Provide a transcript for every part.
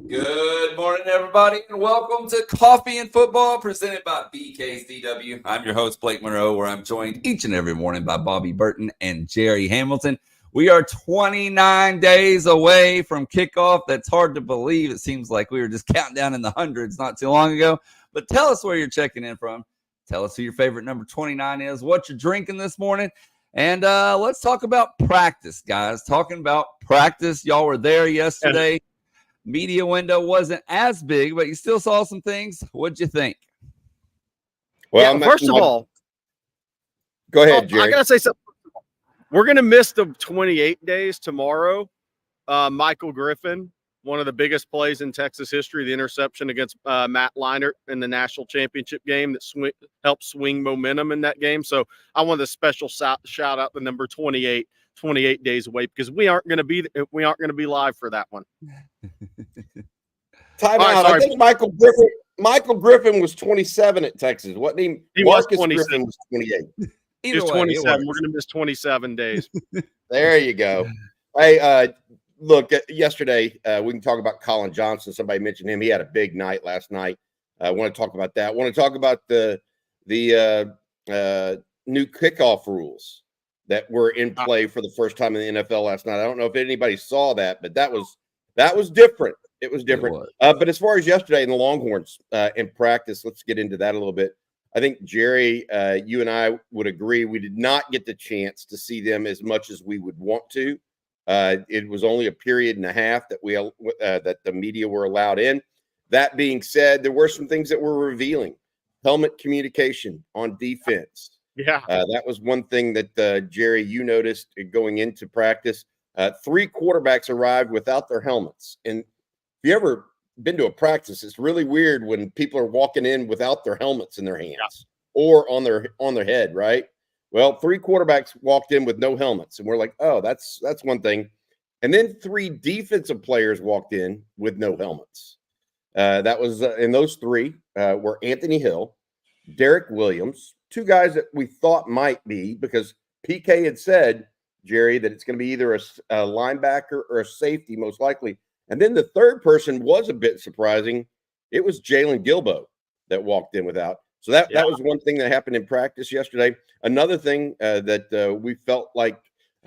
Good morning, everybody, and welcome to Coffee and Football presented by BKCW. I'm your host, Blake Monroe, where I'm joined each and every morning by Bobby Burton and Jerry Hamilton. We are 29 days away from kickoff. That's hard to believe. It seems like we were just counting down in the hundreds not too long ago. But tell us where you're checking in from. Tell us who your favorite number 29 is, what you're drinking this morning. And let's talk about practice, guys. Talking about practice. Y'all were there yesterday. Media window wasn't as big, but you still saw some things. What'd you think? Well, yeah, first of all, go ahead, Jerry. I got to say something. We're going to miss the 28 days tomorrow. Michael Griffin, one of the biggest plays in Texas history, the interception against Matt Leinart in the national championship game that helped swing momentum in that game. So I want a special shout out the number 28 days away, because we aren't going to be live for that one. Time out. I think Michael Griffin was 27 at Texas. Wasn't he? Marcus Griffin was 28. He was 27. We're going to miss 27 days. There you go. Hey, look, yesterday we can talk about Colin Johnson. Somebody mentioned him. He had a big night last night. I want to talk about that. I want to talk about the new kickoff rules that were in play for the first time in the NFL last night. I don't know if anybody saw that, but that was different. It was different. But as far as yesterday in the Longhorns in practice, let's get into that a little bit. I think, Jerry, you and I would agree we did not get the chance to see them as much as we would want to. It was only a period and a half that that the media were allowed in. That being said, there were some things that were revealing. Helmet communication on defense. Yeah, that was one thing that, Jerry, you noticed going into practice. 3 quarterbacks arrived without their helmets. And if you ever been to a practice, it's really weird when people are walking in without their helmets in their hands or on their head, right? Well, 3 quarterbacks walked in with no helmets, and we're like, oh, that's one thing. And then 3 defensive players walked in with no helmets. That was and those 3 were Anthony Hill, Derek Williams, 2 guys that we thought might be, because PK had said, Jerry, that it's going to be either a linebacker or a safety, most likely. And then the third person was a bit surprising. It was Jalen Gilbo that walked in without. So that was one thing that happened in practice yesterday. Another thing that we felt like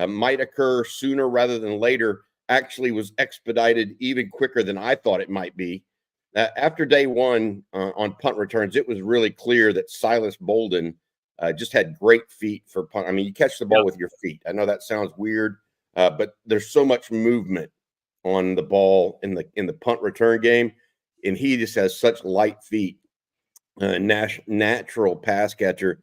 might occur sooner rather than later actually was expedited even quicker than I thought it might be. After day one on punt returns, it was really clear that Silas Bolden just had great feet for punt. I mean, you catch the ball with your feet. I know that sounds weird, but there's so much movement on the ball in the punt return game, and he just has such light feet. Natural pass catcher.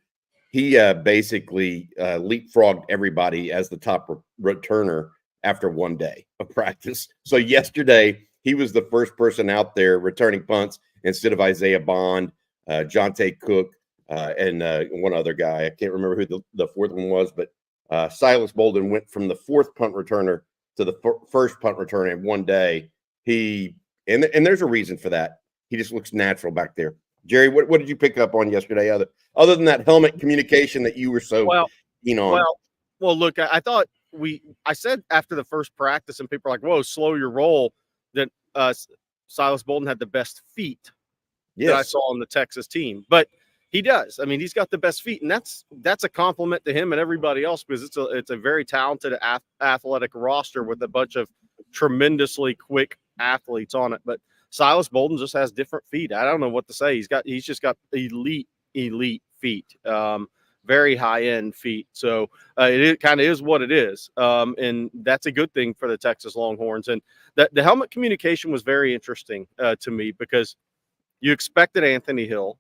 He basically leapfrogged everybody as the top returner after one day of practice. So yesterday, he was the first person out there returning punts instead of Isaiah Bond, Jahdae Cook, and one other guy. I can't remember who the fourth one was, but Silas Bolden went from the 4th punt returner to the first punt returner in one day. And there's a reason for that. He just looks natural back there. Jerry, what did you pick up on yesterday other than that helmet communication that you were so keen on? Well, look, I thought I said after the first practice, and people are like, whoa, slow your roll, that Silas Bolden had the best feet that I saw on the Texas team. But he does. I mean, he's got the best feet, and that's a compliment to him and everybody else, because it's a very talented athletic roster with a bunch of tremendously quick athletes on it. But Silas Bolden just has different feet. I don't know what to say. He's just got elite feet, very high end feet. So it kind of is what it is, and that's a good thing for the Texas Longhorns. And the helmet communication was very interesting to me, because you expected Anthony Hill.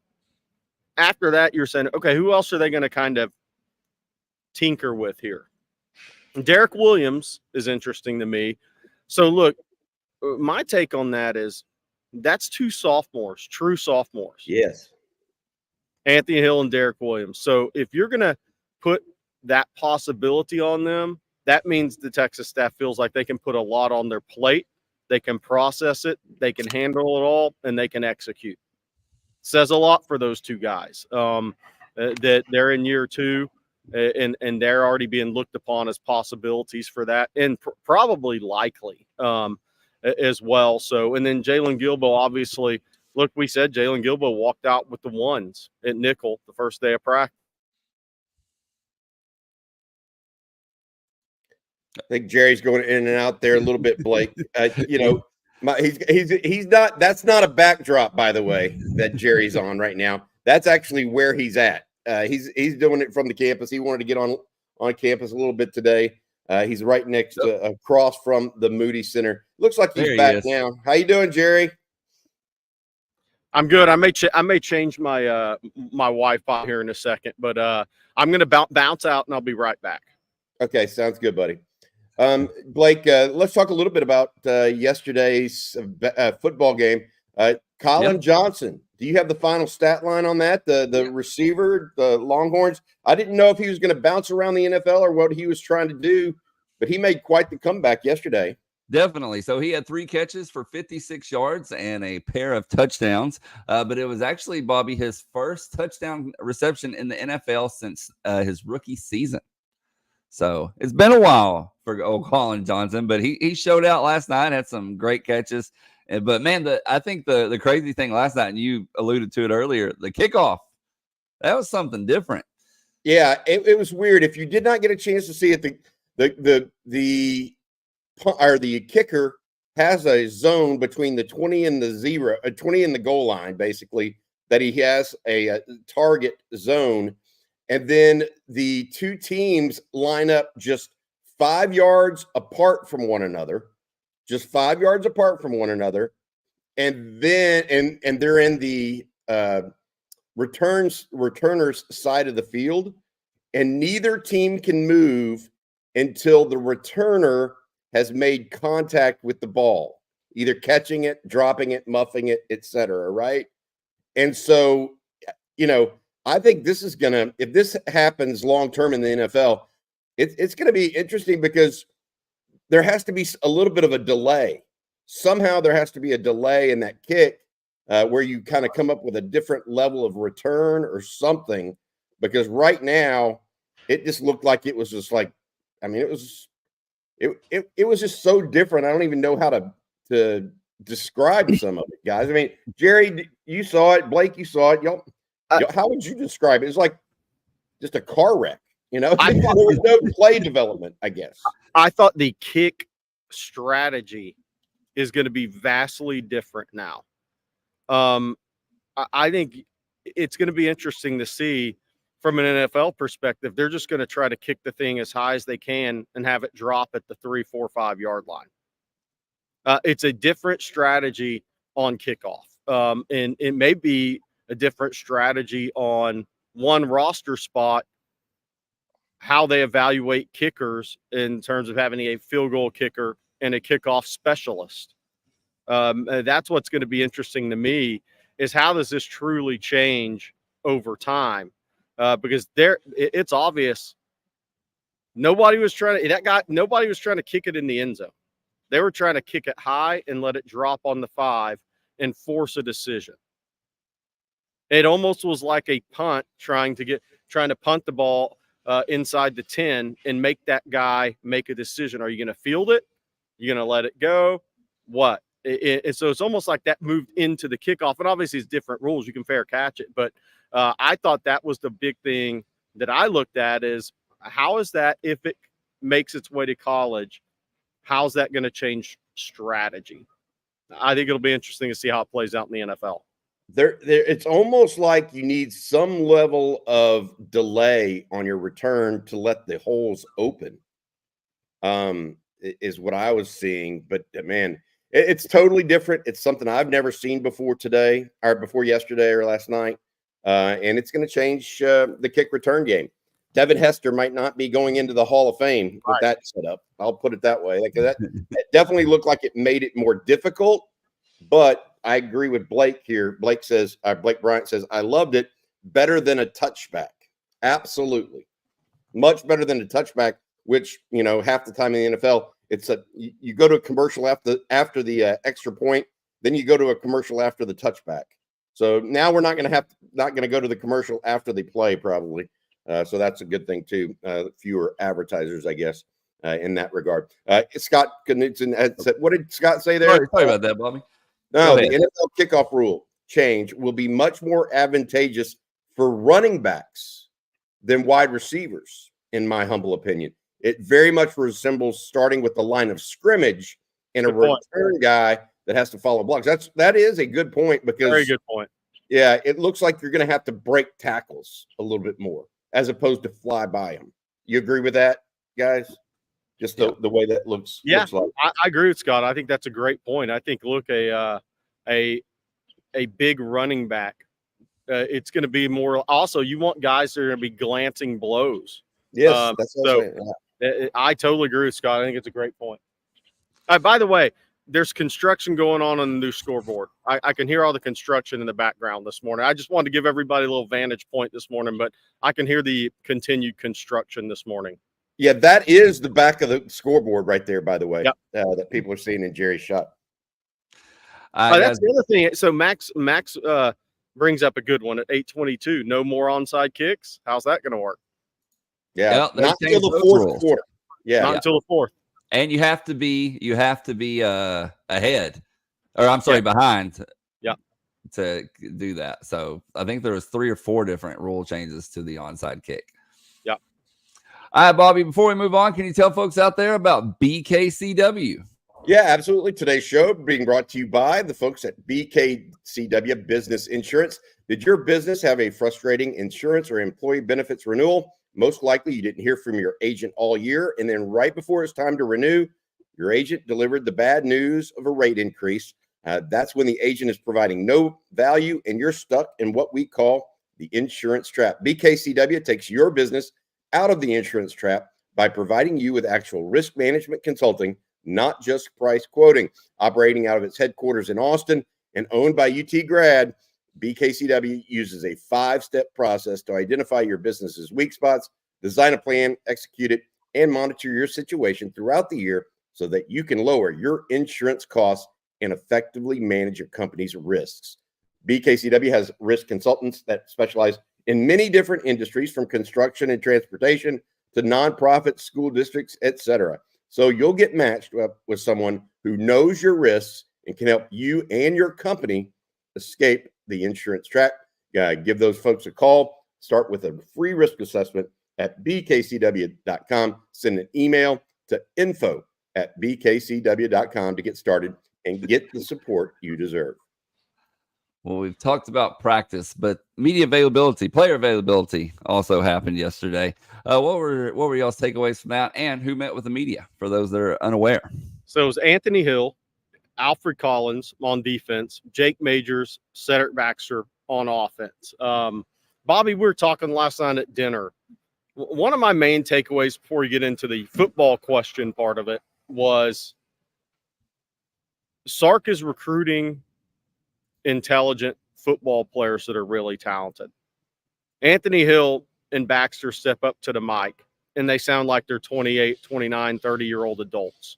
After that, you're saying, okay, who else are they going to kind of tinker with here? Derek Williams is interesting to me. So, look, my take on that is that's 2 sophomores, true sophomores. Yes. Anthony Hill and Derek Williams. So, if you're going to put that possibility on them, that means the Texas staff feels like they can put a lot on their plate. They can process it, they can handle it all, and they can execute. Says a lot for those 2 guys, that they're in year 2, and they're already being looked upon as possibilities for that, and probably likely. as well. So, and then Jalen Gilbo, obviously, look, we said Jalen Gilbo walked out with the ones at nickel the first day of practice. I think Jerry's going in and out there a little bit, Blake. He's not. That's not a backdrop, by the way, that Jerry's on right now. That's actually where he's at. He's doing it from the campus. He wanted to get on campus a little bit today. He's right next to across from the Moody Center. Looks like he's back now. How you doing, Jerry? I'm good. I may change my my Wi-Fi here in a second, but I'm going to bounce out and I'll be right back. Okay, sounds good, buddy. Blake, let's talk a little bit about yesterday's football game. Colin Johnson, do you have the final stat line on that? The receiver, the Longhorns. I didn't know if he was going to bounce around the NFL or what he was trying to do, but he made quite the comeback yesterday. Definitely. So he had 3 catches for 56 yards and a pair of touchdowns. But it was actually, Bobby, his first touchdown reception in the NFL since his rookie season. So it's been a while for old Colin Johnson, but he showed out last night, had some great catches. But, man, I think the crazy thing last night, and you alluded to it earlier, the kickoff, that was something different. Yeah, it was weird. If you did not get a chance to see it, the kicker has a zone between the 20 and the 20 and the goal line, basically, that he has a target zone. And then the two teams line up just 5 yards apart from one another, And then, and they're in the returners side of the field, and neither team can move until the returner has made contact with the ball, either catching it, dropping it, muffing it, etc. Right. And so, I think this is if this happens long term in the NFL, it's going to be interesting because there has to be a little bit of a delay. Somehow there has to be a delay in that kick where you kind of come up with a different level of return or something. Because right now, it just looked like it was just like, it was just so different. I don't even know how to describe some of it, guys. Jerry, you saw it. Blake, you saw it. Y'all, how would you describe it? It's like just a car wreck. There was no play development, I guess. I thought the kick strategy is going to be vastly different now. I think it's going to be interesting to see from an NFL perspective. They're just going to try to kick the thing as high as they can and have it drop at the 3, 4, 5 yard line. It's a different strategy on kickoff. And it may be a different strategy on one roster spot, how they evaluate kickers in terms of having a field goal kicker and a kickoff specialist. That's what's going to be interesting to me, is how does this truly change over time? Because it's obvious nobody was trying to kick it in the end zone. They were trying to kick it high and let it drop on the 5 and force a decision. It almost was like a punt trying to punt the ball inside the 10 and make that guy make a decision. Are you going to field it? You're going to let it go? What? And so it's almost like that moved into the kickoff. And obviously it's different rules. You can fair catch it. But I thought that was the big thing that I looked at, is how is that, if it makes its way to college, how's that going to change strategy? I think it'll be interesting to see how it plays out in the NFL. It's almost like you need some level of delay on your return to let the holes open, is what I was seeing. But man, it's totally different. It's something I've never seen before yesterday or last night. And it's going to change the kick return game. Devin Hester might not be going into the Hall of Fame with that setup. I'll put it that way. That definitely looked like it made it more difficult. But I agree with Blake here. Blake Bryant says, I loved it. Better than a touchback. Absolutely. Much better than a touchback, which, half the time in the NFL, you go to a commercial after the extra point, then you go to a commercial after the touchback. So now we're not going to go to the commercial after the play, probably. So that's a good thing too. Fewer advertisers, I guess. in that regard. Scott Knudsen had said, what did Scott say there? Sorry about that, Bobby. No, the NFL kickoff rule change will be much more advantageous for running backs than wide receivers, in my humble opinion. It very much resembles starting with the line of scrimmage and a return guy that has to follow blocks. That is a good point, because very good point. Yeah, it looks like you're going to have to break tackles a little bit more as opposed to fly by them. You agree with that, guys? Just the way that looks. Yeah, looks like. I agree with Scott. I think that's a great point. I think a big running back. It's going to be more. Also, you want guys that are going to be glancing blows. Yes, that's what I'm saying. Yeah. I totally agree with Scott. I think it's a great point. By the way, there's construction going on the new scoreboard. I can hear all the construction in the background this morning. I just wanted to give everybody a little vantage point this morning, but I can hear the continued construction this morning. Yeah, that is the back of the scoreboard right there, by the way, that people are seeing in Jerry's shot. That's the other thing. So Max brings up a good one at 8:22. No more onside kicks. How's that going to work? Yeah, not until the fourth quarter. Yeah, not until the fourth. And you have to be ahead, or I'm sorry, behind. Yeah, to do that. So I think there was 3 or 4 different rule changes to the onside kick. Yeah. All right, Bobby. Before we move on, can you tell folks out there about BKCW? Yeah, absolutely. Today's show being brought to you by the folks at BKCW Business Insurance. Did your business have a frustrating insurance or employee benefits renewal? Most likely you didn't hear from your agent all year, and then right before it's time to renew, your agent delivered the bad news of a rate increase. That's when the agent is providing no value, and you're stuck in what we call the insurance trap. BKCW takes your business out of the insurance trap by providing you with actual risk management consulting, not just price quoting. Operating out of its headquarters in Austin and owned by UT grad, BKCW uses a 5-step process to identify your business's weak spots, design a plan, execute it, and monitor your situation throughout the year so that you can lower your insurance costs and effectively manage your company's risks. BKCW has risk consultants that specialize in many different industries, from construction and transportation to nonprofits, school districts, etc. So you'll get matched up with someone who knows your risks and can help you and your company escape the insurance trap. Give those folks a call. Start with a free risk assessment at bkcw.com. Send an email to info@bkcw.com to get started and get the support you deserve. Well, we've talked about practice, but media availability, player availability also happened yesterday. What were y'all's takeaways from that, and who met with the media, for those that are unaware? So it was Anthony Hill, Alfred Collins on defense, Jake Majors, Cedric Baxter on offense. Bobby, we were talking last night at dinner. One of my main takeaways before we get into the football question part of it was Sark is recruiting intelligent football players that are really talented. Anthony Hill and Baxter step up to the mic, and they sound like they're 28, 29, 30-year-old adults.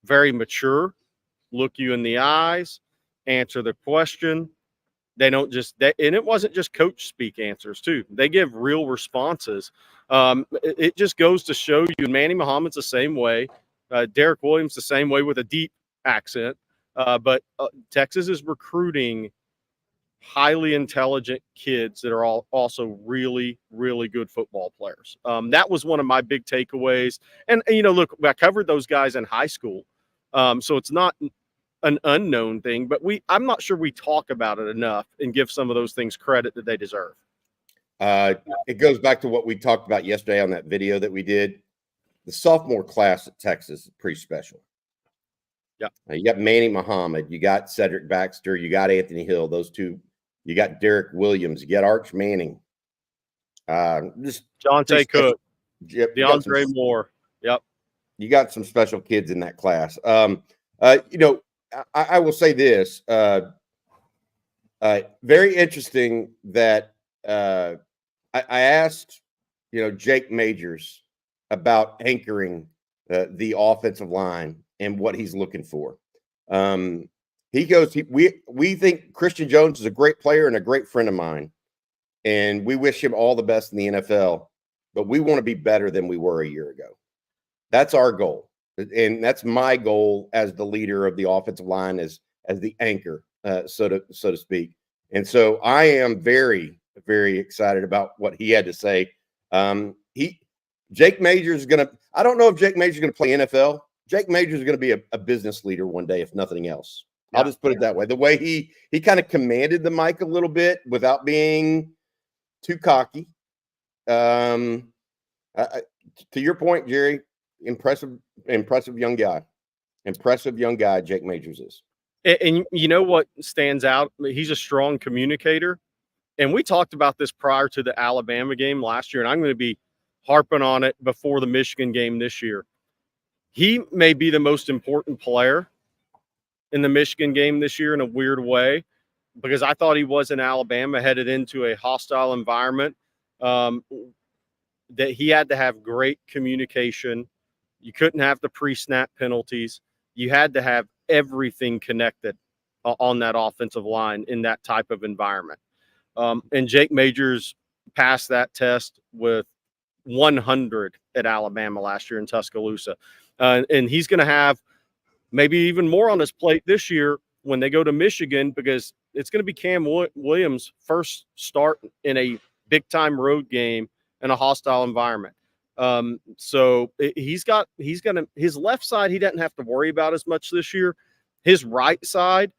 Very mature, look you in the eyes, answer the question. They don't just – and it wasn't just coach speak answers, too. They give real responses. It just goes to show you, and Manny Muhammad's the same way. Derek Williams the same way with a deep accent. But Texas is recruiting highly intelligent kids that are all also really, really good football players. That was one of my big takeaways. And look, I covered those guys in high school. So it's not an unknown thing, but I'm not sure we talk about it enough and give some of those things credit that they deserve. It goes back to what we talked about yesterday on that video that we did. The sophomore class at Texas is pretty special. Yeah. You got Manny Muhammad, you got Cedric Baxter, you got Anthony Hill, those two. You got Derek Williams, you got Arch Manning. Jonte Cook, DeAndre Moore. Yep. You got some special kids in that class. I will say this. Very interesting that I asked, Jake Majors about anchoring the offensive line and what he's looking for. He goes, we think Christian Jones is a great player and a great friend of mine, and we wish him all the best in the NFL, but we want to be better than we were a year ago. That's our goal. And that's my goal as the leader of the offensive line, as the anchor, so to speak. And so I am very, very excited about what he had to say. Jake Majors is going to, I don't know if Jake Majors is going to play NFL. Jake Majors is going to be a business leader one day, if nothing else. Yeah. I'll just put it that way. The way he kind of commanded the mic a little bit without being too cocky. To your point, Jerry, impressive young guy. Impressive young guy, Jake Majors is. And you know what stands out? He's a strong communicator. And we talked about this prior to the Alabama game last year, and I'm going to be harping on it before the Michigan game this year. He may be the most important player in the Michigan game this year in a weird way, because I thought he was in Alabama, headed into a hostile environment, that he had to have great communication. You couldn't have the pre-snap penalties. You had to have everything connected on that offensive line in that type of environment. And Jake Majors passed that test with 100 at Alabama last year in Tuscaloosa. And he's going to have maybe even more on his plate this year when they go to Michigan, because it's going to be Cam Williams' first start in a big-time road game in a hostile environment. So his left side, he doesn't have to worry about as much this year. His right side,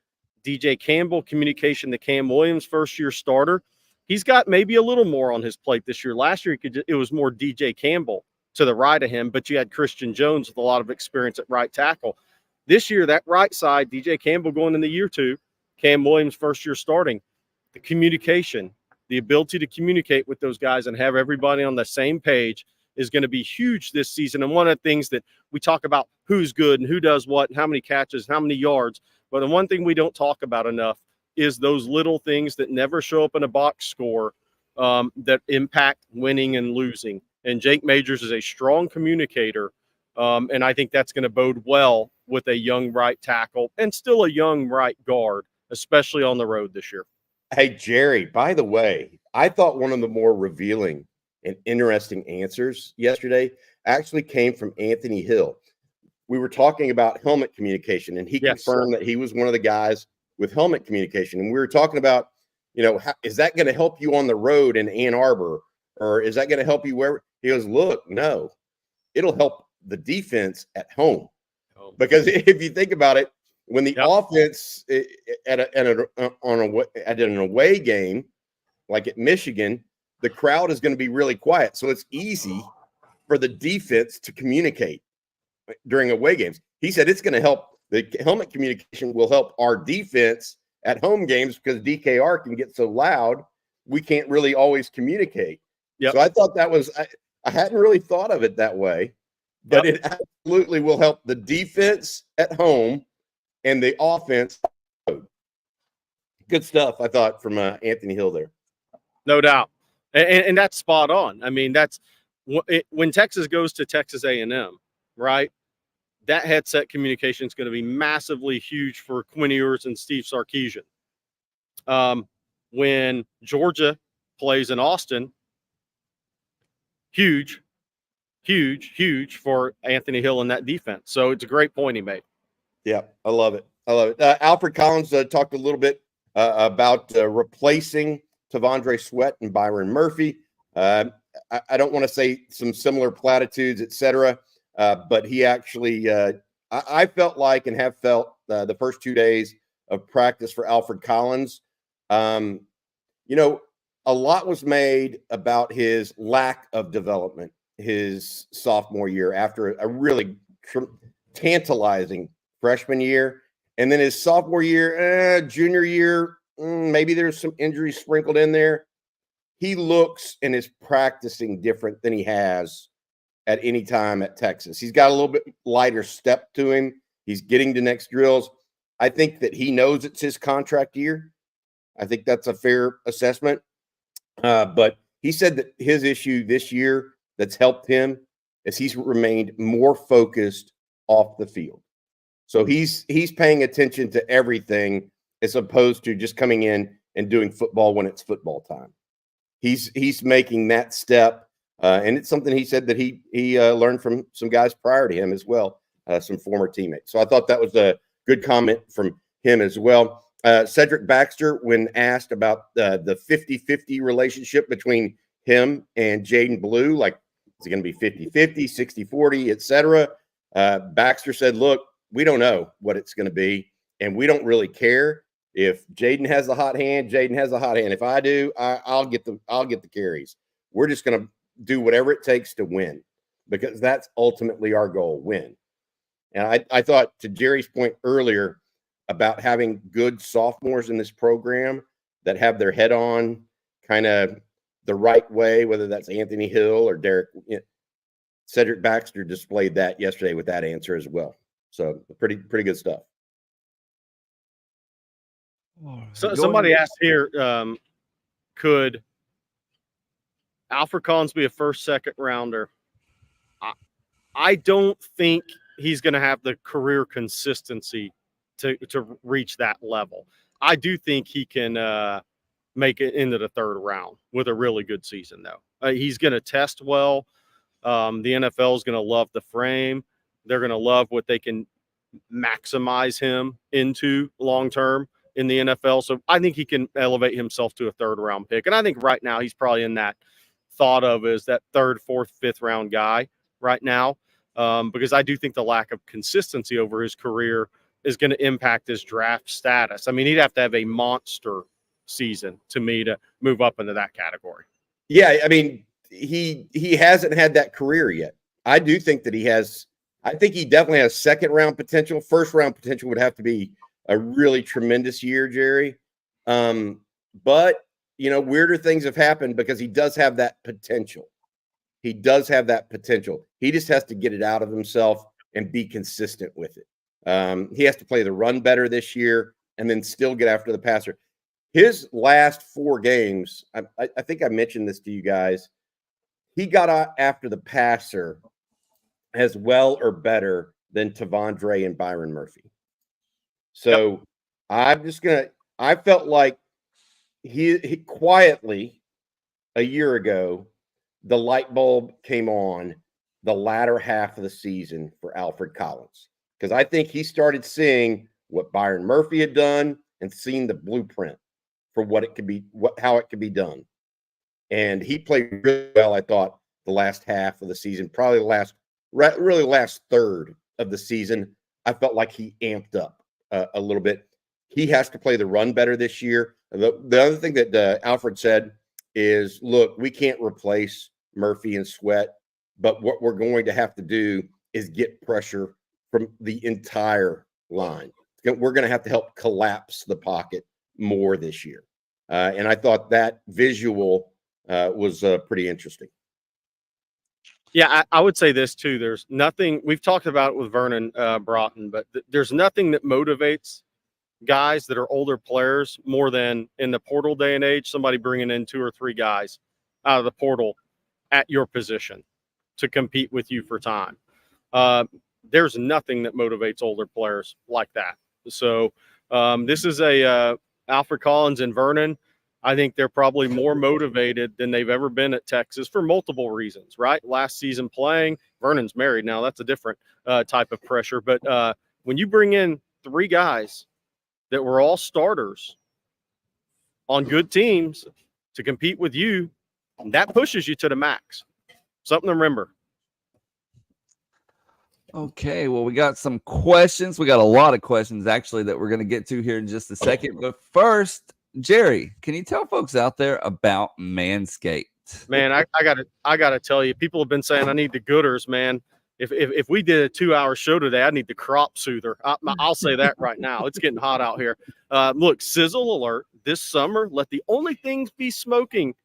DJ Campbell, communication to Cam Williams, first-year starter. He's got maybe a little more on his plate this year. Last year, it was more DJ Campbell to the right of him, but you had Christian Jones with a lot of experience at right tackle. This year, that right side, DJ Campbell going into year 2, Cam Williams first year starting. The communication, the ability to communicate with those guys and have everybody on the same page is going to be huge this season. And one of the things that we talk about, who's good and who does what and how many catches, how many yards. But the one thing we don't talk about enough is those little things that never show up in a box score that impact winning and losing. And Jake Majors is a strong communicator. And I think that's going to bode well with a young right tackle and still a young right guard, especially on the road this year. Hey, Jerry, by the way, I thought one of the more revealing and interesting answers yesterday actually came from Anthony Hill. We were talking about helmet communication, and he confirmed that he was one of the guys with helmet communication. And we were talking about, is that going to help you on the road in Ann Arbor, or is that going to help you wherever? He goes, look, no, it'll help the defense at home. Because if you think about it, when the offense at an away game, like at Michigan, the crowd is going to be really quiet. So it's easy for the defense to communicate during away games. He said it's going to help. The helmet communication will help our defense at home games because DKR can get so loud, we can't really always communicate. So I thought that was, I hadn't really thought of it that way, but it absolutely will help the defense at home and the offense. Good stuff, I thought, from Anthony Hill there. No doubt. And that's spot on. I mean, that's when Texas goes to Texas A&M, right? That headset communication is going to be massively huge for Quinn Ewers and Steve Sarkisian. When Georgia plays in Austin, huge for Anthony Hill and that defense. So it's a great point he made. Yeah, I love it. Alfred Collins talked a little bit about replacing Tavondre Sweat and Byron Murphy. I don't want to say some similar platitudes, etc., but he actually, I felt like and have felt the first 2 days of practice for Alfred Collins. A lot was made about his lack of development his sophomore year after a really tantalizing freshman year. And then his sophomore year, junior year, maybe there's some injuries sprinkled in there. He looks and is practicing different than he has at any time at Texas. He's got a little bit lighter step to him. He's getting to next drills. I think that he knows it's his contract year. I think that's a fair assessment. But he said that his issue this year that's helped him is he's remained more focused off the field. So he's paying attention to everything as opposed to just coming in and doing football when it's football time. He's making that step And it's something he said that he learned from some guys prior to him as well, some former teammates. So I thought that was a good comment from him as well. Cedric Baxter, when asked about the 50-50 relationship between him and Jaden Blue, like, is it going to be 50-50, 60-40, et cetera? Baxter said, look, we don't know what it's going to be, and we don't really care. If Jaden has the hot hand, Jaden has a hot hand. If I do, I'll get the carries. We're just going to do whatever it takes to win, because that's ultimately our goal, win. And I thought, to Jerry's point earlier about having good sophomores in this program that have their head on kind of the right way, whether that's Anthony Hill or Derek, Cedric Baxter displayed that yesterday with that answer as well. So pretty good stuff. So somebody asked here, could Alfred Collins be a first, second rounder? I don't think he's going to have the career consistency to reach that level. I do think he can make it into the third round with a really good season, though. He's going to test well. The NFL is going to love the frame. They're going to love what they can maximize him into long term in the NFL. So I think he can elevate himself to a third round pick. And I think right now he's probably in that thought of as that third, fourth, fifth round guy right now, because I do think the lack of consistency over his career is going to impact his draft status. I mean, he'd have to have a monster season to me to move up into that category. Yeah, I mean, he hasn't had that career yet. I do think that he has. I think he definitely has second round potential. First round potential would have to be a really tremendous year, Jerry. But, weirder things have happened because he does have that potential. He does have that potential. He just has to get it out of himself and be consistent with it. He has to play the run better this year and then still get after the passer. His last 4 games, I think I mentioned this to you guys, he got after the passer as well or better than Tavondre and Byron Murphy. So yep. I felt like he quietly a year ago, the light bulb came on the latter half of the season for Alfred Collins, because I think he started seeing what Byron Murphy had done and seeing the blueprint for what it could be, how it could be done. And he played really well, I thought, the last half of the season, probably the last third of the season. I felt like he amped up a little bit. He has to play the run better this year. The other thing that Alfred said is, look, we can't replace Murphy and Sweat, but what we're going to have to do is get pressure from the entire line. We're going to have to help collapse the pocket more this year. And I thought that visual was pretty interesting. Yeah, I would say this too. There's nothing, we've talked about it with Vernon Broughton, but there's nothing that motivates guys that are older players more than in the portal day and age, somebody bringing in 2 or 3 guys out of the portal at your position to compete with you for time. There's nothing that motivates older players like that. So this is Alfred Collins and Vernon. I think they're probably more motivated than they've ever been at Texas for multiple reasons, right? Last season playing, Vernon's married now. That's a different type of pressure. But when you bring in 3 guys that were all starters on good teams to compete with you, that pushes you to the max. Something to remember. Okay, well, we got some questions. We got a lot of questions, actually, that we're going to get to here in just a second. But first, Jerry, can you tell folks out there about Manscaped? Man, I gotta tell you, people have been saying I need the gooders, man. If we did a 2-hour show today, I need the crop soother. I'll say that right now. It's getting hot out here. Look, sizzle alert. This summer, let the only things be smoking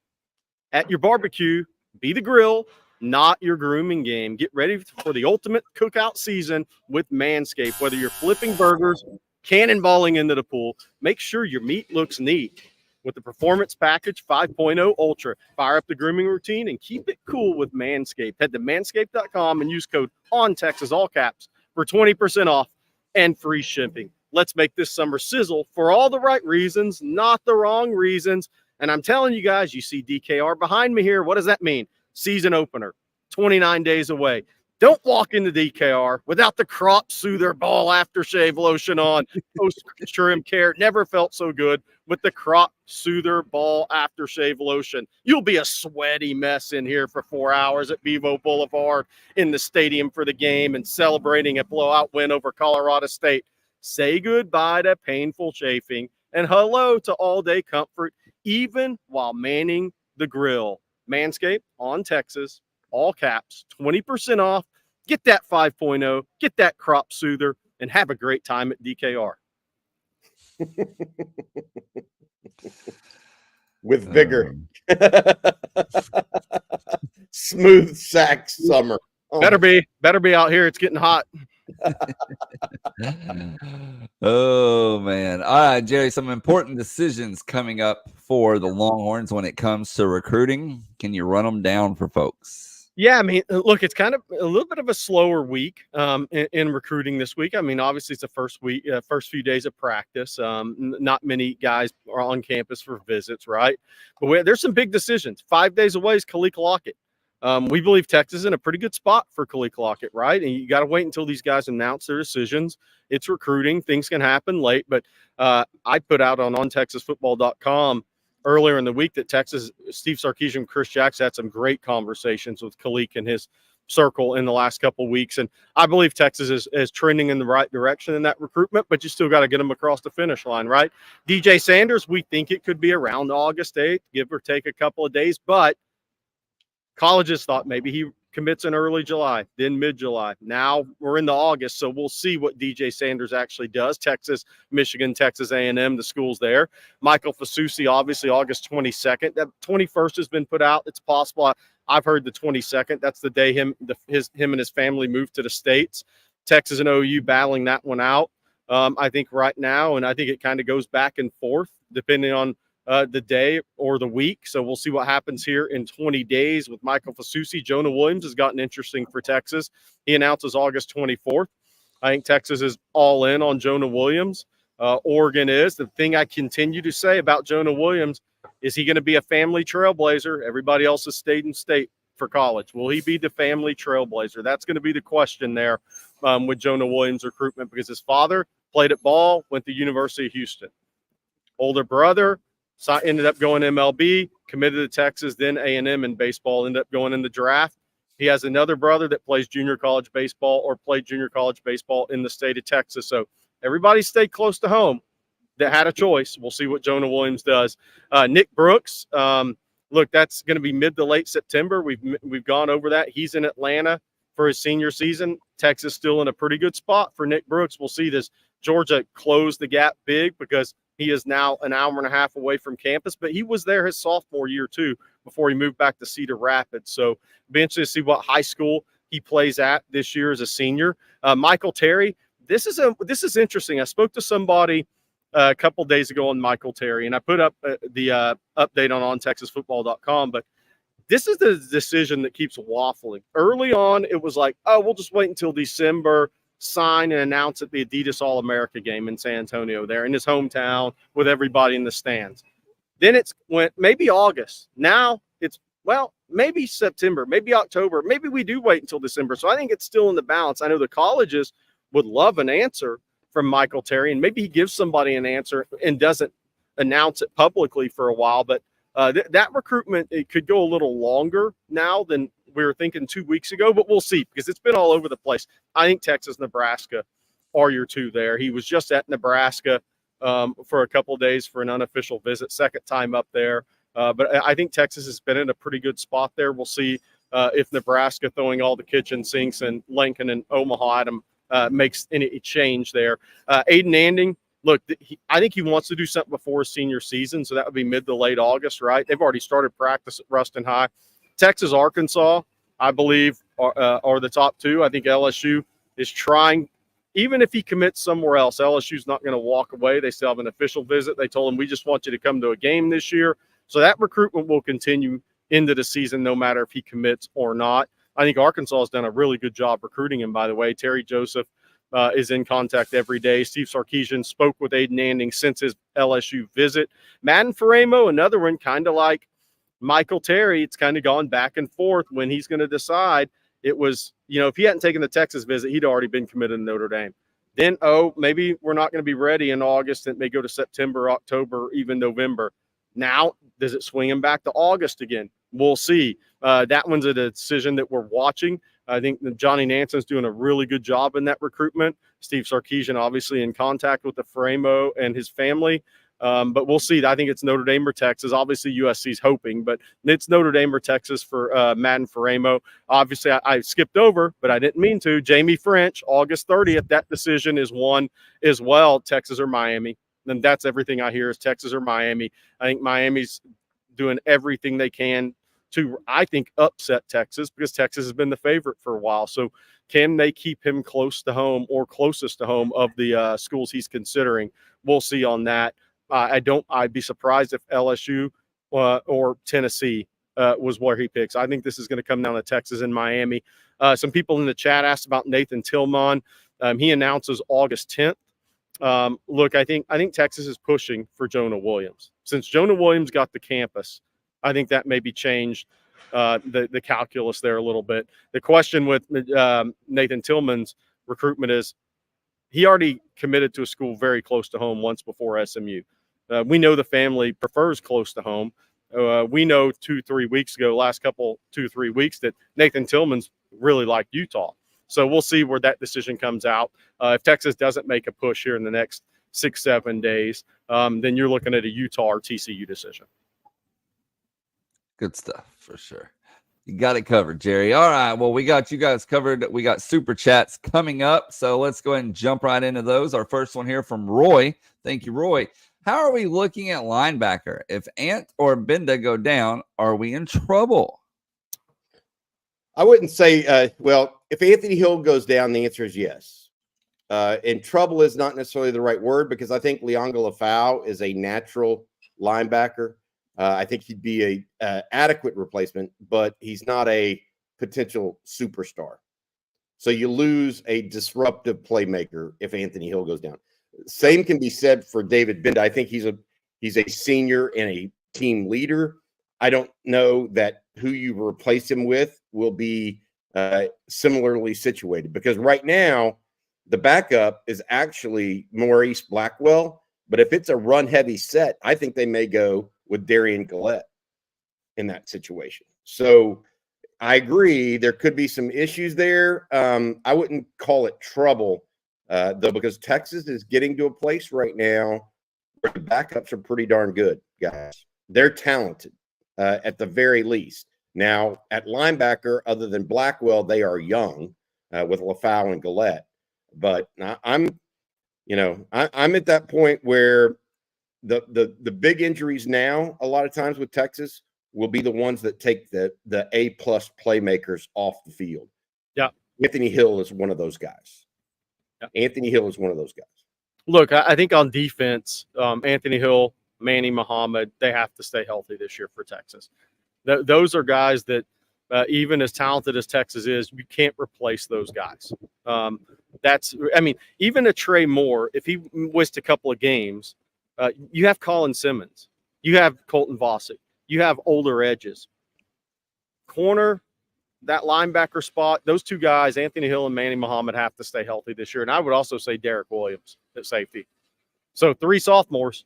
at your barbecue be the grill, not your grooming game. Get ready for the ultimate cookout season with Manscaped. Whether you're flipping burgers, cannonballing into the pool, make sure your meat looks neat with the Performance Package 5.0 Ultra. Fire up the grooming routine and keep it cool with Manscaped. Head to manscaped.com and use code ONTEXAS, all caps, for 20% off and free shipping. Let's make this summer sizzle for all the right reasons, not the wrong reasons. And I'm telling you guys, you see DKR behind me here. What does that mean? season opener, 29 days away. Don't walk into DKR without the crop soother ball aftershave lotion on. Post-trim care never felt so good with the crop soother ball aftershave lotion. You'll be a sweaty mess in here for 4 hours at Bevo Boulevard in the stadium for the game and celebrating a blowout win over Colorado State. Say goodbye to painful chafing and hello to all-day comfort, even while manning the grill. Manscaped on Texas. All caps, 20% off. Get that 5.0, get that crop soother, and have a great time at DKR. With vigor. Smooth sack summer. Oh. Better be out here. It's getting hot. Oh, man. All right, Jerry, some important decisions coming up for the Longhorns when it comes to recruiting. Can you run them down for folks? Yeah, I mean, look, it's kind of a little bit of a slower week in recruiting this week. I mean, obviously, it's the first few days of practice. Not many guys are on campus for visits, right? But there's some big decisions. 5 days away is Khalil Lockett. We believe Texas is in a pretty good spot for Khalil Lockett, right? And you got to wait until these guys announce their decisions. It's recruiting. Things can happen late. But I put out on ontexasfootball.com earlier in the week that Texas, Steve Sarkisian, Chris Jackson had some great conversations with Khalil and his circle in the last couple of weeks. And I believe Texas is trending in the right direction in that recruitment, but you still got to get them across the finish line, right? DJ Sanders, we think it could be around August 8th, give or take a couple of days, but colleges thought maybe he commits in early July, then mid-July. Now we're into August, so we'll see what DJ Sanders actually does. Texas, Michigan, Texas A&M, the schools there. Michael Fasusi, obviously August 22nd. That 21st has been put out. It's possible. I've heard the 22nd. That's the day him and his family moved to the States. Texas and OU battling that one out, I think, right now, and I think it kind of goes back and forth depending on the day or the week. So we'll see what happens here in 20 days with Michael Fasusi. Jonah Williams has gotten interesting for Texas. He announces August 24th. I think Texas is all in on Jonah Williams. Oregon is. The thing I continue to say about Jonah Williams, is he going to be a family trailblazer? Everybody else has stayed in state for college. Will he be the family trailblazer? That's going to be the question there with Jonah Williams' recruitment, because his father played at Ball, went to University of Houston. Older brother ended up going MLB, committed to Texas, then A&M in baseball, ended up going in the draft. He has another brother that plays junior college baseball or played junior college baseball in the state of Texas. So everybody stayed close to home that had a choice. We'll see what Jonah Williams does. Nick Brooks, look, that's going to be mid to late September. We've gone over that. He's in Atlanta for his senior season. Texas still in a pretty good spot for Nick Brooks. We'll see, does Georgia close the gap big, because he is now an hour and a half away from campus, but he was there his sophomore year too before he moved back to Cedar Rapids. So be interested to see what high school he plays at this year as a senior. Michael Terry, this is interesting. I spoke to somebody a couple days ago on Michael Terry, and I put up the update on ontexasfootball.com, but this is the decision that keeps waffling. Early on, it was like, oh, we'll just wait until December, sign and announce at the Adidas All-America game in San Antonio there in his hometown with everybody in the stands. Then it's went maybe August. Now it's, well, maybe September, maybe October. Maybe we do wait until December. So I think it's still in the balance. I know the colleges would love an answer from Michael Terry, and maybe he gives somebody an answer and doesn't announce it publicly for a while. But that recruitment, it could go a little longer now than we were thinking 2 weeks ago, but we'll see, because it's been all over the place. I think Texas, Nebraska are your two there. He was just at Nebraska for a couple of days for an unofficial visit, second time up there. But I think Texas has been in a pretty good spot there. We'll see if Nebraska, throwing all the kitchen sinks and Lincoln and Omaha at him, makes any change there. Aiden Anding, look, I think he wants to do something before his senior season, so that would be mid to late August, right? They've already started practice at Ruston High. Texas, Arkansas, I believe, are the top two. I think LSU is trying, even if he commits somewhere else, LSU's not going to walk away. They still have an official visit. They told him, we just want you to come to a game this year. So that recruitment will continue into the season, no matter if he commits or not. I think Arkansas has done a really good job recruiting him, by the way. Terry Joseph is in contact every day. Steve Sarkisian spoke with Aiden Anding since his LSU visit. Madden Faramo, another one, kind of like Michael Terry, it's kind of gone back and forth when he's going to decide. It was, if he hadn't taken the Texas visit, he'd already been committed to Notre Dame. Then, maybe we're not going to be ready in August. It may go to September, October, even November. Now, does it swing him back to August again? We'll see. That one's a decision that we're watching. I think that Johnny Nanson's doing a really good job in that recruitment. Steve Sarkisian, obviously, in contact with the Framo and his family. But we'll see. I think it's Notre Dame or Texas. Obviously, USC's hoping, but it's Notre Dame or Texas for Madden Framo. Obviously, I skipped over, but I didn't mean to. Jamie French, August 30th. That decision is won as well, Texas or Miami. And that's everything I hear is Texas or Miami. I think Miami's doing everything they can to, I think, upset Texas because Texas has been the favorite for a while. So can they keep him close to home or closest to home of the schools he's considering? We'll see on that. I'd be surprised if LSU or Tennessee was where he picks. I think this is going to come down to Texas and Miami. Some people in the chat asked about Nathan Tillman. He announces August 10th. Look, I think Texas is pushing for Jonah Williams. Since Jonah Williams got the campus, I think that maybe changed the calculus there a little bit. The question with Nathan Tillman's recruitment is he already committed to a school very close to home once before SMU. We know the family prefers close to home. We know 2-3 weeks ago, last couple 2-3 weeks, that Nathan Tillman's really liked Utah. So we'll see where that decision comes out. If Texas doesn't make a push here in the next 6-7 days, then you're looking at a Utah or TCU decision. Good stuff for sure. You got it covered, Jerry. All right. Well, we got you guys covered. We got super chats coming up. So let's go ahead and jump right into those. Our first one here from Roy. Thank you, Roy. How are we looking at linebacker? If Ant or Benda go down, are we in trouble? I wouldn't say, well, if Anthony Hill goes down, the answer is yes. And trouble is not necessarily the right word because I think Lianga Lafau is a natural linebacker. I think he'd be a adequate replacement, but he's not a potential superstar. So you lose a disruptive playmaker if Anthony Hill goes down. Same can be said for David Benda. I think he's a senior and a team leader. I don't know that who you replace him with will be similarly situated because right now the backup is actually Maurice Blackwell. But if it's a run-heavy set, I think they may go with Darian Gillette in that situation. So I agree there could be some issues there. I wouldn't call it trouble, though, because Texas is getting to a place right now where the backups are pretty darn good, guys. They're talented at the very least. Now, at linebacker, other than Blackwell, they are young with Lafau and Gillette. But I'm at that point where the big injuries now, a lot of times with Texas, will be the ones that take the A-plus playmakers off the field. Yeah. Anthony Hill is one of those guys. Yeah. Anthony Hill is one of those guys. Look, I think on defense, Anthony Hill, Manny Muhammad, they have to stay healthy this year for Texas. Those are guys that even as talented as Texas is, you can't replace those guys. Even a Trey Moore, if he missed a couple of games, you have Colin Simmons, you have Colton Vosick, you have older edges. Corner, that linebacker spot, those two guys, Anthony Hill and Manny Muhammad, have to stay healthy this year. And I would also say Derek Williams at safety. So 3 sophomores,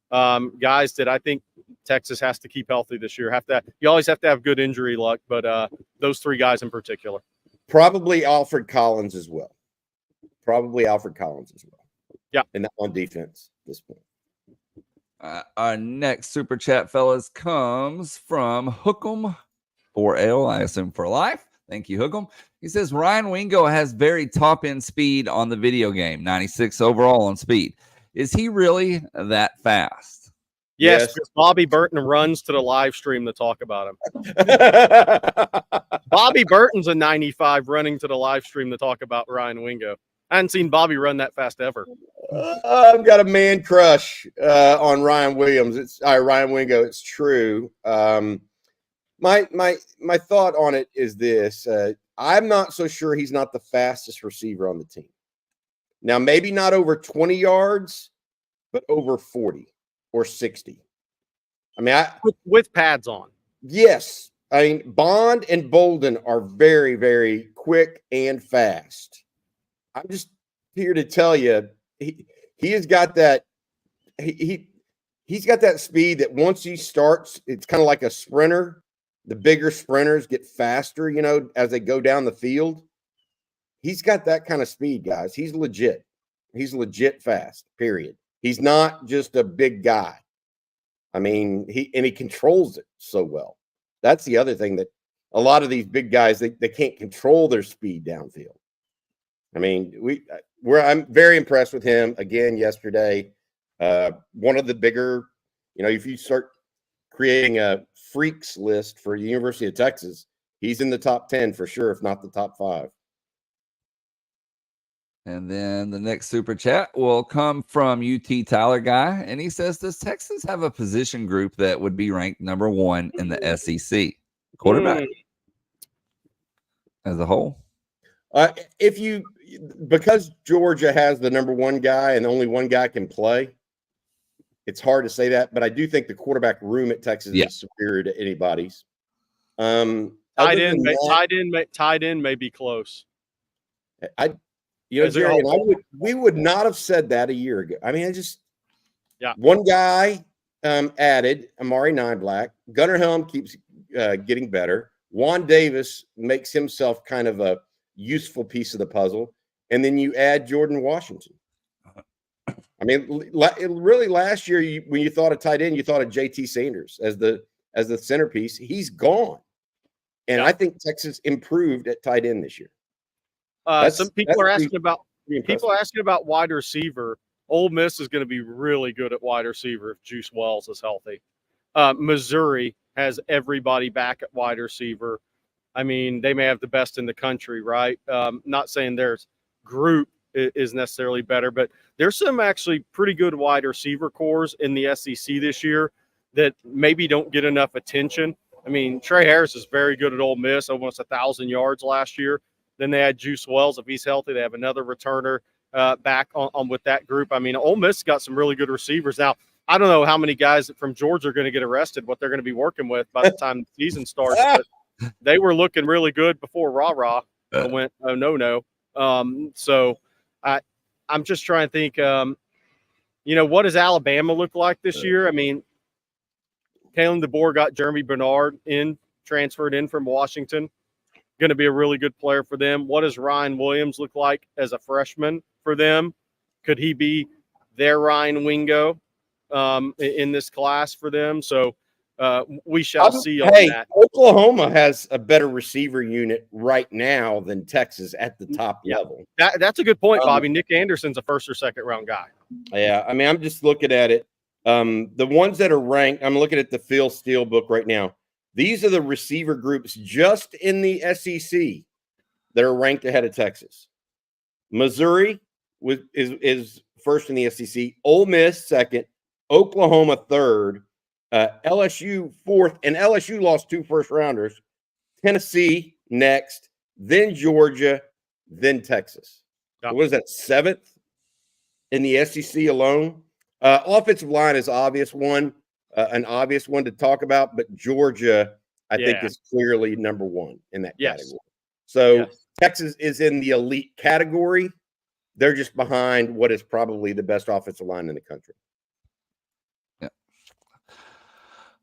guys that I think Texas has to keep healthy this year. You always have to have good injury luck, but those 3 guys in particular. Probably Alfred Collins as well. Yeah. And that on defense at this point. Our next super chat, fellas, comes from Hookem 4L, I assume for life. Thank you, Hookem. He says Ryan Wingo has very top-end speed on the video game, 96 overall on speed. Is he really that fast? Yes. Because Bobby Burton runs to the live stream to talk about him. Bobby Burton's a 95 running to the live stream to talk about Ryan Wingo. I hadn't seen Bobby run that fast ever. I've got a man crush on Ryan Williams. Ryan Wingo. It's true. My thought on it is this: I'm not so sure he's not the fastest receiver on the team. Now, maybe not over 20 yards, but over 40 or 60. I mean, with pads on. Yes. I mean, Bond and Bolden are very, very quick and fast. I'm just here to tell you, he has got that. He's got that speed that once he starts, it's kind of like a sprinter. The bigger sprinters get faster, as they go down the field. He's got that kind of speed, guys. He's legit. He's legit fast, period. He's not just a big guy. I mean, he controls it so well. That's the other thing, that a lot of these big guys, they can't control their speed downfield. I mean, I'm very impressed with him again yesterday. One of the bigger, if you start creating a freaks list for the University of Texas, he's in the top 10 for sure, if not the top 5. And then the next super chat will come from UT Tyler Guy. And he says, does Texas have a position group that would be ranked number 1 in the SEC? Quarterback as a whole? Because Georgia has the number 1 guy and only one guy can play, it's hard to say that. But I do think the quarterback room at Texas is superior to anybody's. Tight end may be close. Jerry, and we would not have said that a year ago. I mean, one guy added, Amari Nineblack. Gunnar Helm keeps getting better. Juan Davis makes himself kind of a useful piece of the puzzle. And then you add Jordan Washington. I mean, really last year, when you thought of tight end, you thought of JT Sanders as the centerpiece. He's gone. And I think Texas improved at tight end this year. Some people are asking about wide receiver. Ole Miss is going to be really good at wide receiver if Juice Wells is healthy. Missouri has everybody back at wide receiver. I mean, they may have the best in the country, right? Not saying their group is necessarily better, but there's some actually pretty good wide receiver cores in the SEC this year that maybe don't get enough attention. I mean, Trey Harris is very good at Ole Miss, almost 1,000 yards last year. Then they had Juice Wells. If he's healthy, they have another returner back on with that group. I mean, Ole Miss got some really good receivers. Now, I don't know how many guys from Georgia are going to get arrested, what they're going to be working with by the time the season starts. But they were looking really good before went, oh, no. So I'm just trying to think, what does Alabama look like this year? I mean, Kalen DeBoer got Jeremy Bernard transferred in from Washington. Going to be a really good player for them. What does Ryan Williams look like as a freshman for them? Could he be their Ryan Wingo in this class for them? So we shall see on that. Oklahoma has a better receiver unit right now than Texas at the top level. That's a good point, Bobby. Nick Anderson's a first or second round guy. Yeah, I mean, I'm just looking at it. The ones that are ranked, I'm looking at the Phil Steele book right now. These are the receiver groups just in the SEC that are ranked ahead of Texas. Missouri is first in the SEC. Ole Miss second. Oklahoma third. LSU fourth. And LSU lost 2 first-rounders. Tennessee next. Then Georgia. Then Texas. Yeah. What is that, 7th in the SEC alone? Offensive line is an obvious one to talk about, but Georgia, I think, is clearly number 1 in that category. So Texas is in the elite category. They're just behind what is probably the best offensive line in the country. Yeah.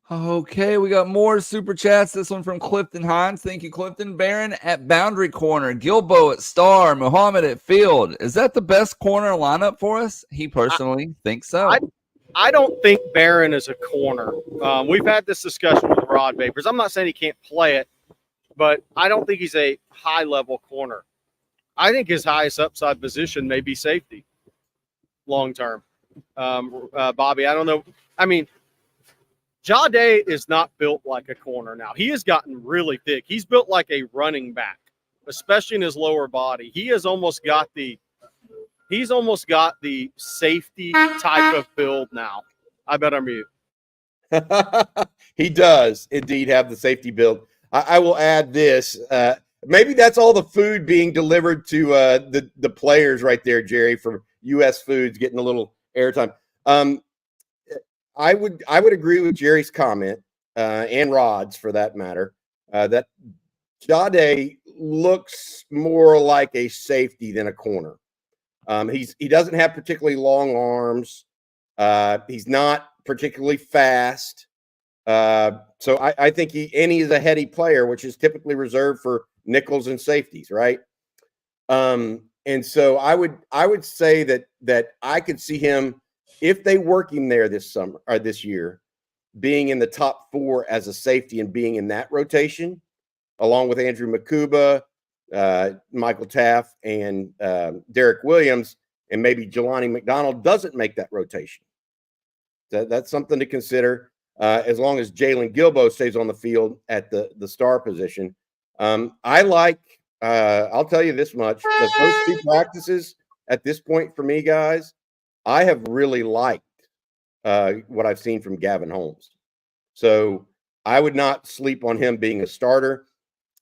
Okay, we got more super chats. This one from Clifton Hines. Thank you, Clifton. Barron at boundary corner, Gilbo at star, Muhammad at field. Is that the best corner lineup for us? He personally thinks so. I don't think Barron is a corner. We've had this discussion with Rod Vapors. I'm not saying he can't play it, but I don't think he's a high-level corner. I think his highest upside position may be safety long-term. Bobby, I don't know. I mean, Jahdae is not built like a corner now. He has gotten really thick. He's built like a running back, especially in his lower body. He has almost got the safety type of build now. I bet I'm mute. He does indeed have the safety build. I will add this. Maybe that's all the food being delivered to the players right there, Jerry, from U.S. Foods getting a little airtime. I would agree with Jerry's comment and Rod's for that matter that Jahdae looks more like a safety than a corner. He doesn't have particularly long arms. He's not particularly fast. So I think he's a heady player, which is typically reserved for nickels and safeties, right? And so I would say that I could see him, if they work him there this summer or this year, being in the top 4 as a safety and being in that rotation, along with Andrew Makuba, Michael Taft, and Derek Williams, and maybe Jelani McDonald doesn't make that rotation. That's something to consider. As long as Jalen Gilbo stays on the field at the star position. I'll tell you this much. The first 2 practices at this point for me, guys, I have really liked what I've seen from Gavin Holmes. So I would not sleep on him being a starter.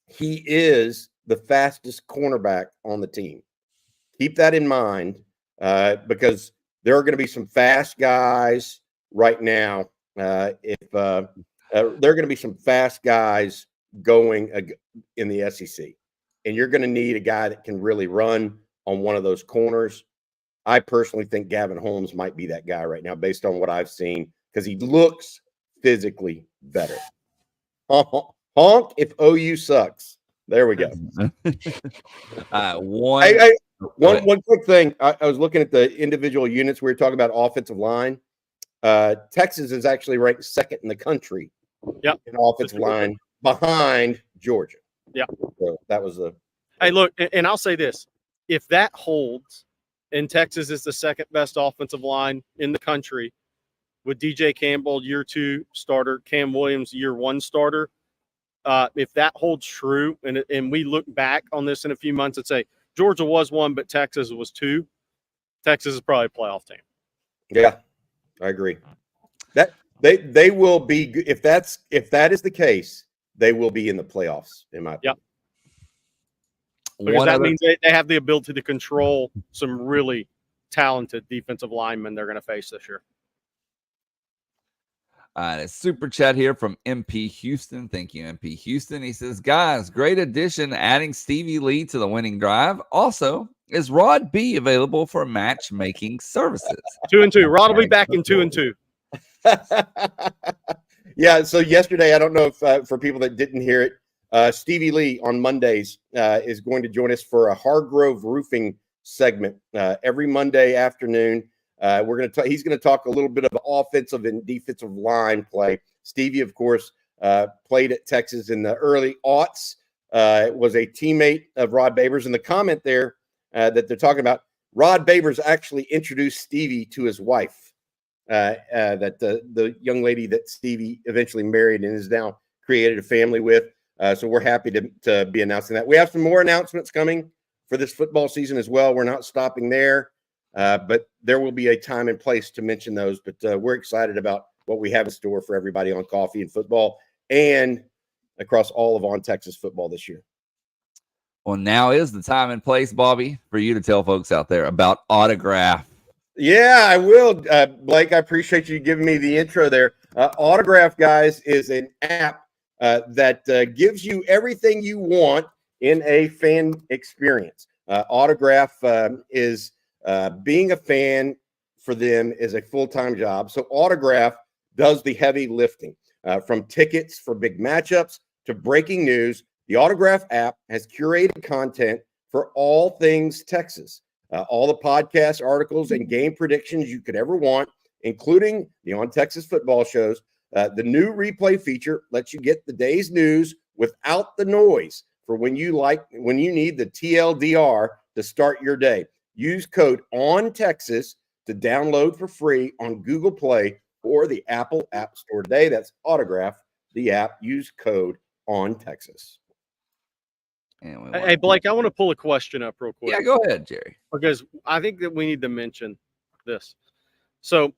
He is the fastest cornerback on the team. Keep that in mind because there are going to be some fast guys right now. There are going to be some fast guys going in the SEC, and you're going to need a guy that can really run on one of those corners. I personally think Gavin Holmes might be that guy right now based on what I've seen because he looks physically better. Honk if OU sucks. There we go. One quick thing. I was looking at the individual units. We were talking about offensive line. Texas is actually ranked 2nd in the country in offensive line behind Georgia. Yeah. So that was a. Hey, look, and I'll say this. If that holds and Texas is the 2nd best offensive line in the country with DJ Campbell, year 2 starter, Cam Williams, year 1 starter, if that holds true and we look back on this in a few months and say Georgia was 1, but Texas was 2, Texas is probably a playoff team. Yeah. I agree. That they will be if that is the case, they will be in the playoffs in my opinion. Because that means they have the ability to control some really talented defensive linemen they're going to face this year. A super chat here from MP Houston. Thank you, MP Houston. He says, guys, great addition adding Stevie Lee to the winning drive. Also, is Rod B available for matchmaking services? 2 and 2. Rod will be back in 2 and 2. Yeah. So yesterday, I don't know if for people that didn't hear it, Stevie Lee on Mondays is going to join us for a Hargrove Roofing segment every Monday afternoon. He's going to talk a little bit of offensive and defensive line play. Stevie, of course, played at Texas in the early aughts. Was a teammate of Rod Babers. And the comment there that they're talking about, Rod Babers actually introduced Stevie to his wife. That the young lady that Stevie eventually married and is now created a family with. So we're happy to be announcing that. We have some more announcements coming for this football season as well. We're not stopping there, but there will be a time and place to mention those. But we're excited about what we have in store for everybody on Coffee and Football and across all of On Texas football this year. Well, now is the time and place, Bobby, for you to tell folks out there about Autograph. Yeah, I will, Blake. I appreciate you giving me the intro there. Autograph, guys, is an app that gives you everything you want in a fan experience. Autograph is being a fan for them is a full-time job. So Autograph does the heavy lifting from tickets for big matchups to breaking news. The Autograph app has curated content for all things Texas. All the podcasts, articles, and game predictions you could ever want, including the On Texas football shows. The new replay feature lets you get the day's news without the noise for when you need the TLDR to start your day. Use code ONTexas to download for free on Google Play or the Apple App Store today. That's Autograph, the app. Use code ONTexas. Hey, Blake, I want to pull a question up real quick. Yeah, go ahead, Jerry. Because I think that we need to mention this. So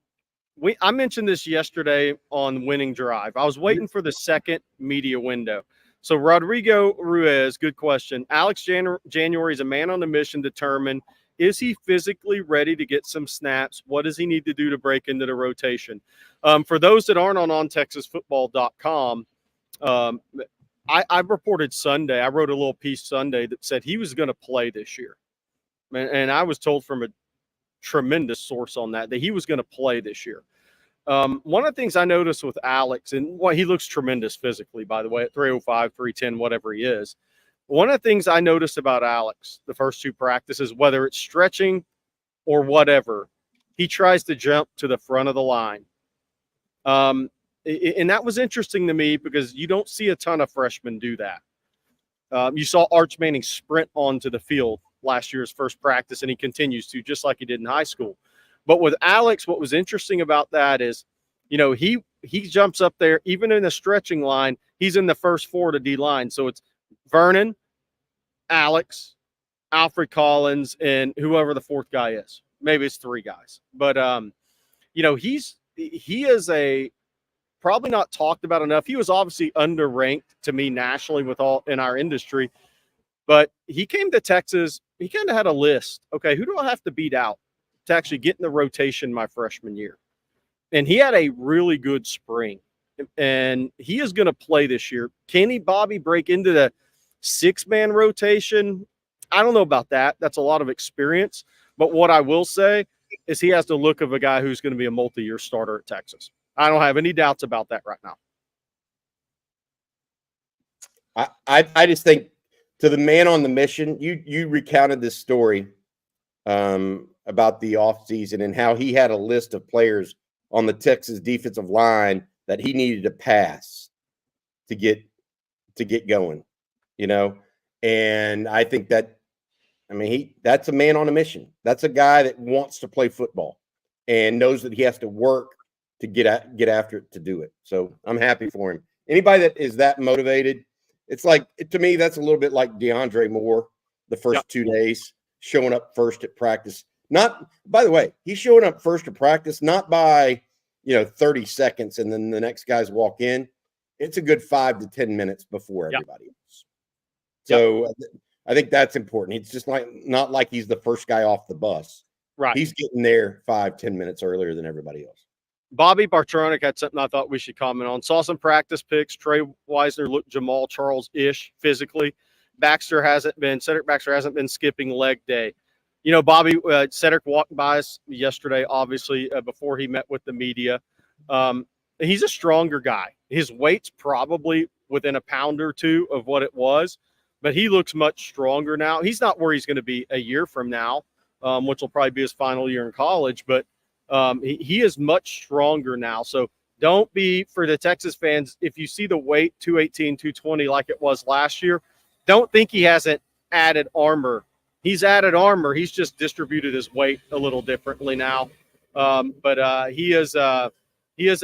I mentioned this yesterday on Winning Drive. I was waiting for the second media window. So Rodrigo Ruiz, good question. Alex January is a man on a mission determined Is he physically ready to get some snaps? What does he need to do to break into the rotation? For those that aren't on ontexasfootball.com, I reported Sunday. I wrote a little piece Sunday that said he was going to play this year. And I was told from a tremendous source on that he was going to play this year. One of the things I noticed with Alex, and he looks tremendous physically, by the way, at 305, 310, whatever he is. One of the things I noticed about Alex, the first two practices, whether it's stretching or whatever, he tries to jump to the front of the line. And that was interesting to me because you don't see a ton of freshmen do that. You saw Arch Manning sprint onto the field last year's first practice, and he continues to, just like he did in high school. But with Alex, what was interesting about that is, he jumps up there, even in the stretching line, he's in the first four to D-line. So it's Vernon, Alex, Alfred Collins, and whoever the fourth guy is. Maybe it's three guys. But, he is a probably not talked about enough. He was obviously underranked to me nationally in our industry. But he came to Texas. He kind of had a list. Okay, who do I have to beat out to actually get in the rotation my freshman year? And he had a really good spring. And he is going to play this year. Can he, Bobby, break into the six-man rotation? I don't know about that. That's a lot of experience. But what I will say is he has the look of a guy who's going to be a multi-year starter at Texas. I don't have any doubts about that right now. I just think, to the man on the mission, you recounted this story about the offseason and how he had a list of players on the Texas defensive line that he needed to pass to get going, And I think that's a man on a mission. That's a guy that wants to play football and knows that he has to work to get after it to do it. So I'm happy for him. Anybody that is that motivated, it's like, to me, that's a little bit like DeAndre Moore the first 2 days, showing up first at practice. Not, by the way, he's showing up first at practice, not by, 30 seconds and then the next guys walk in. It's a good 5 to 10 minutes before everybody else. So I think that's important. It's just not like he's the first guy off the bus. Right. He's getting there 5-10 minutes earlier than everybody else. Bobby Bartronik had something I thought we should comment on. Saw some practice pics. Trey Wisner looked Jamal Charles-ish physically. Cedric Baxter hasn't been skipping leg day. Bobby, Cedric walked by us yesterday, obviously, before he met with the media. He's a stronger guy. His weight's probably within a pound or two of what it was, but he looks much stronger now. He's not where he's going to be a year from now, which will probably be his final year in college, but he is much stronger now. So don't be, for the Texas fans, if you see the weight 218, 220 like it was last year, don't think he hasn't added armor. He's added armor. He's just distributed his weight a little differently now. But he is a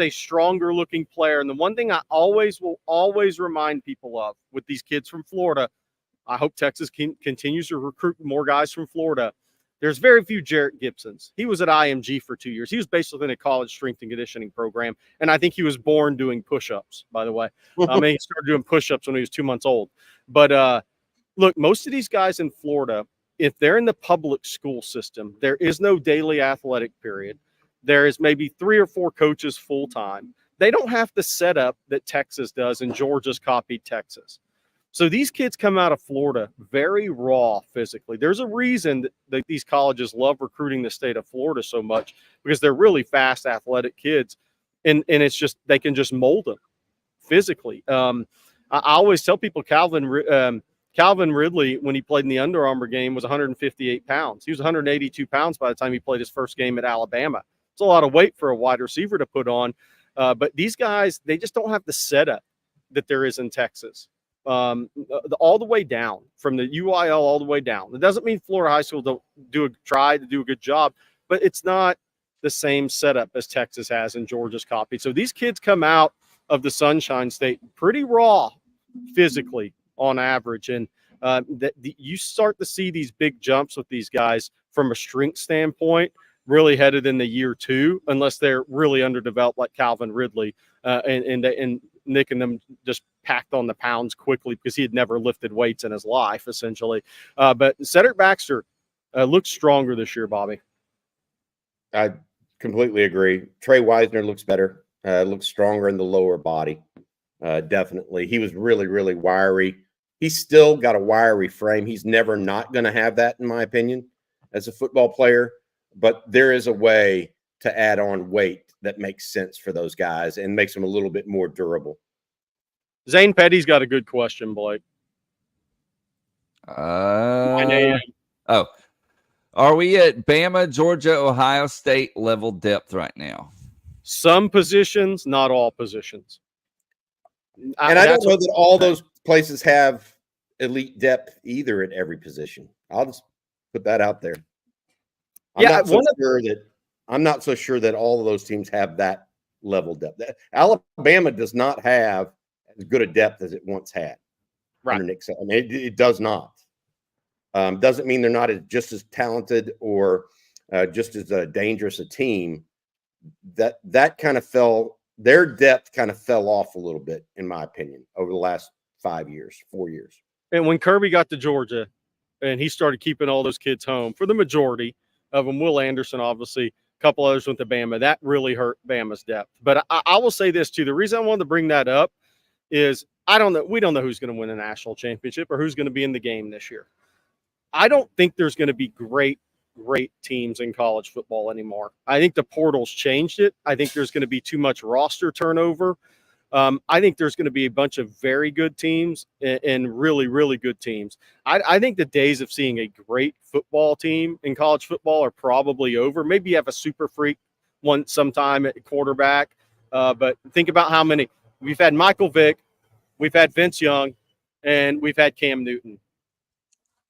stronger looking player. And the one thing I will always remind people of with these kids from Florida, I hope Texas continues to recruit more guys from Florida. There's very few Jarrett Gibsons. He was at IMG for 2 years. He was basically in a college strength and conditioning program. And I think he was born doing push-ups, by the way. He started doing push-ups when he was 2 months old. But look, most of these guys in Florida, if they're in the public school system, there is no daily athletic period. There is maybe 3 or 4 coaches full-time. They don't have the setup that Texas does, and Georgia's copied Texas. So these kids come out of Florida very raw physically. There's a reason that these colleges love recruiting the state of Florida so much, because they're really fast, athletic kids, and it's just they can just mold them physically. I always tell people Calvin Ridley, when he played in the Under Armour game, was 158 pounds. He was 182 pounds by the time he played his first game at Alabama. It's a lot of weight for a wide receiver to put on. But these guys, they just don't have the setup that there is in Texas. All the way down, from the UIL all the way down. It doesn't mean Florida High School don't try to do a good job, but it's not the same setup as Texas has and Georgia's copied. So these kids come out of the Sunshine State pretty raw physically on average, and you start to see these big jumps with these guys from a strength standpoint really headed in the year 2, unless they're really underdeveloped like Calvin Ridley, and Nick and them just packed on the pounds quickly because he had never lifted weights in his life, essentially. But Cedric Baxter, looks stronger this year, Bobby. I completely agree. Trey Wisner looks better. Looks stronger in the lower body. Definitely. He was really, really wiry. He's still got a wiry frame. He's never not going to have that, in my opinion, as a football player. But there is a way to add on weight that makes sense for those guys and makes them a little bit more durable. Zane Petty's got a good question, Blake. 9 a.m. Oh, are we at Bama, Georgia, Ohio State level depth right now? Some positions, not all positions. And I don't know that all those places have elite depth either at every position. I'll just put that out there. I'm not so sure that all of those teams have that level depth. Alabama does not have as good a depth as it once had. Right. Under Nick Saban. I mean, it does not. Doesn't mean they're not just as talented or just as dangerous a team. That kind of fell. Their depth kind of fell off a little bit, in my opinion, over the last 4 years. And when Kirby got to Georgia and he started keeping all those kids home, for the majority of them, Will Anderson, obviously, a couple others went to Bama. That really hurt Bama's depth. But I will say this, too. The reason I wanted to bring that up is I don't know. We don't know who's going to win a national championship or who's going to be in the game this year. I don't think there's going to be great teams in college football anymore. I think the portal's changed it. I think there's going to be too much roster turnover. I think there's going to be a bunch of very good teams and really, really good teams. I think the days of seeing a great football team in college football are probably over. Maybe you have a super freak one sometime at quarterback. But think about how many. We've had Michael Vick, we've had Vince Young, and we've had Cam Newton.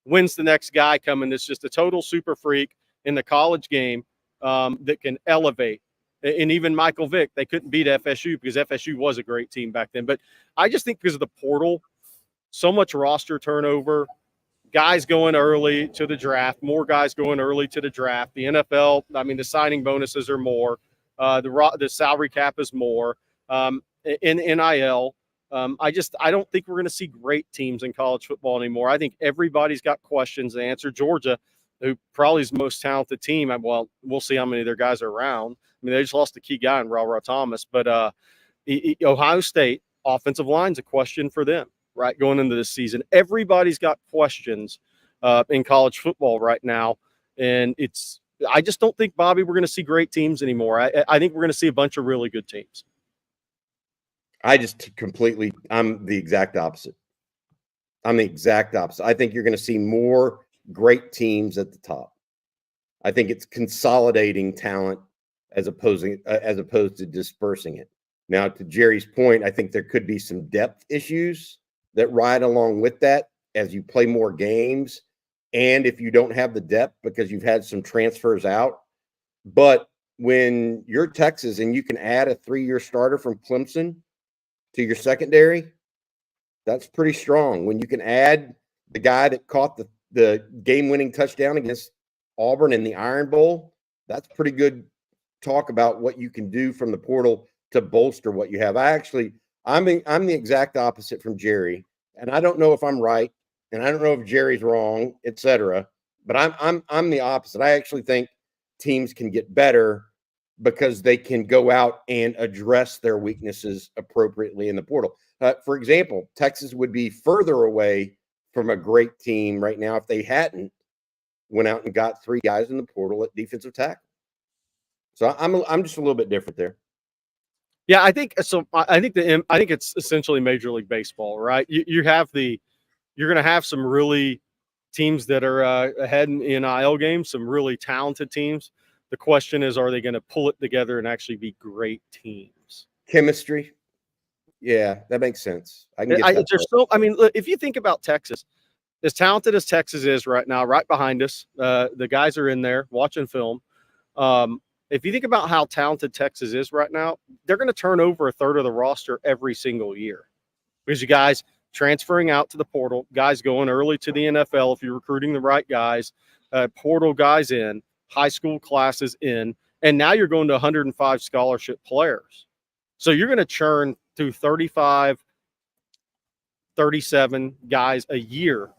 When's the next guy coming that's just a total super freak in the college game that can elevate? And even Michael Vick, they couldn't beat FSU because FSU was a great team back then. But I just think because of the portal, so much roster turnover, guys going early to the draft, more guys going early to the draft. The NFL, I mean, the signing bonuses are more. The salary cap is more. In NIL, I don't think we're going to see great teams in college football anymore. I think everybody's got questions to answer. Georgia, who probably is the most talented team. Well, we'll see how many of their guys are around. I mean, they just lost a key guy in Ra Thomas. But Ohio State, offensive line's a question for them, right, going into this season. Everybody's got questions in college football right now. And I just don't think, Bobby, we're going to see great teams anymore. I think we're going to see a bunch of really good teams. I'm the exact opposite. I think you're going to see more great teams at the top. I think it's consolidating talent as opposed to dispersing it. Now, to Jerry's point, I think there could be some depth issues that ride along with that as you play more games. And if you don't have the depth because you've had some transfers out. But when you're Texas and you can add a 3-year starter from Clemson to your secondary, that's pretty strong. When you can add the guy that caught the game-winning touchdown against Auburn in the Iron Bowl, that's pretty good talk about what you can do from the portal to bolster what you have. I'm the exact opposite from Jerry, and I don't know if I'm right, and I don't know if Jerry's wrong, etc. But I'm the opposite. I actually think teams can get better because they can go out and address their weaknesses appropriately in the portal. For example, Texas would be further away from a great team right now if they hadn't went out and got 3 guys in the portal at defensive tackle. So I'm just a little bit different there. Yeah, I think so. I think it's essentially Major League Baseball, right? You're going to have some really teams that are ahead in NIL games, some really talented teams. The question is, are they going to pull it together and actually be great teams? Chemistry. Yeah, that makes sense. I mean, if you think about Texas, as talented as Texas is right now, right behind us, the guys are in there watching film. If you think about how talented Texas is right now, they're going to turn over a third of the roster every single year because you guys transferring out to the portal, guys going early to the NFL if you're recruiting the right guys, portal guys in, high school classes in, and now you're going to 105 scholarship players. So you're going to churn through 35, 37 guys a year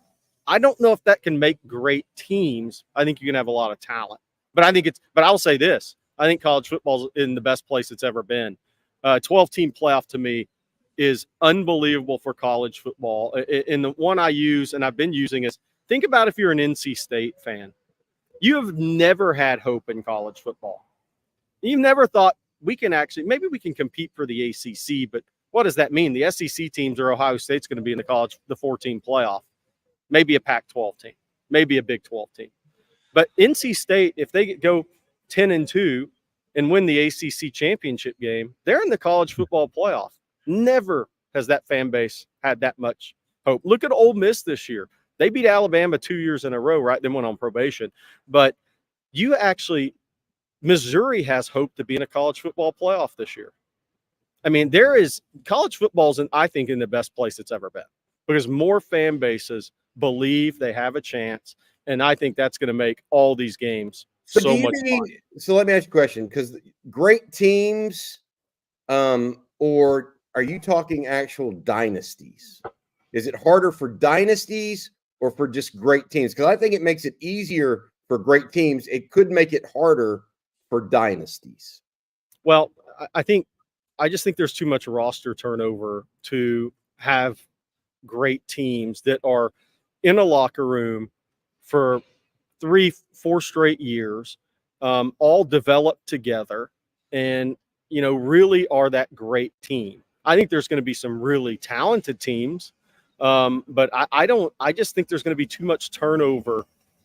I don't know if that can make great teams. I think you can have a lot of talent, but I will say this: I think college football is in the best place it's ever been. 12-team playoff to me is unbelievable for college football. And the one I use and I've been using is, think about if you're an NC State fan. You have never had hope in college football. You've never thought maybe we can compete for the ACC, but what does that mean? The SEC teams or Ohio State's going to be in the 14 playoff, maybe a Pac-12 team, maybe a Big 12 team. But NC State, if they go 10-2 and win the ACC championship game, they're in the college football playoff. Never has that fan base had that much hope. Look at Ole Miss this year. They beat Alabama 2 years in a row, right? Then went on probation. But Missouri has hope to be in a college football playoff this year. I mean, college football's I think in the best place it's ever been, because more fan bases believe they have a chance, and I think that's going to make all these games so much fun. So let me ask you a question, because great teams, or are you talking actual dynasties? Is it harder for dynasties or for just great teams? Because I think it makes it easier for great teams. It could make it harder for dynasties. Well, I just think there's too much roster turnover to have great teams that are in a locker room for 3-4 straight years, all developed together, and really are that great team. I think there's going to be some really talented teams, but I just think there's going to be too much turnover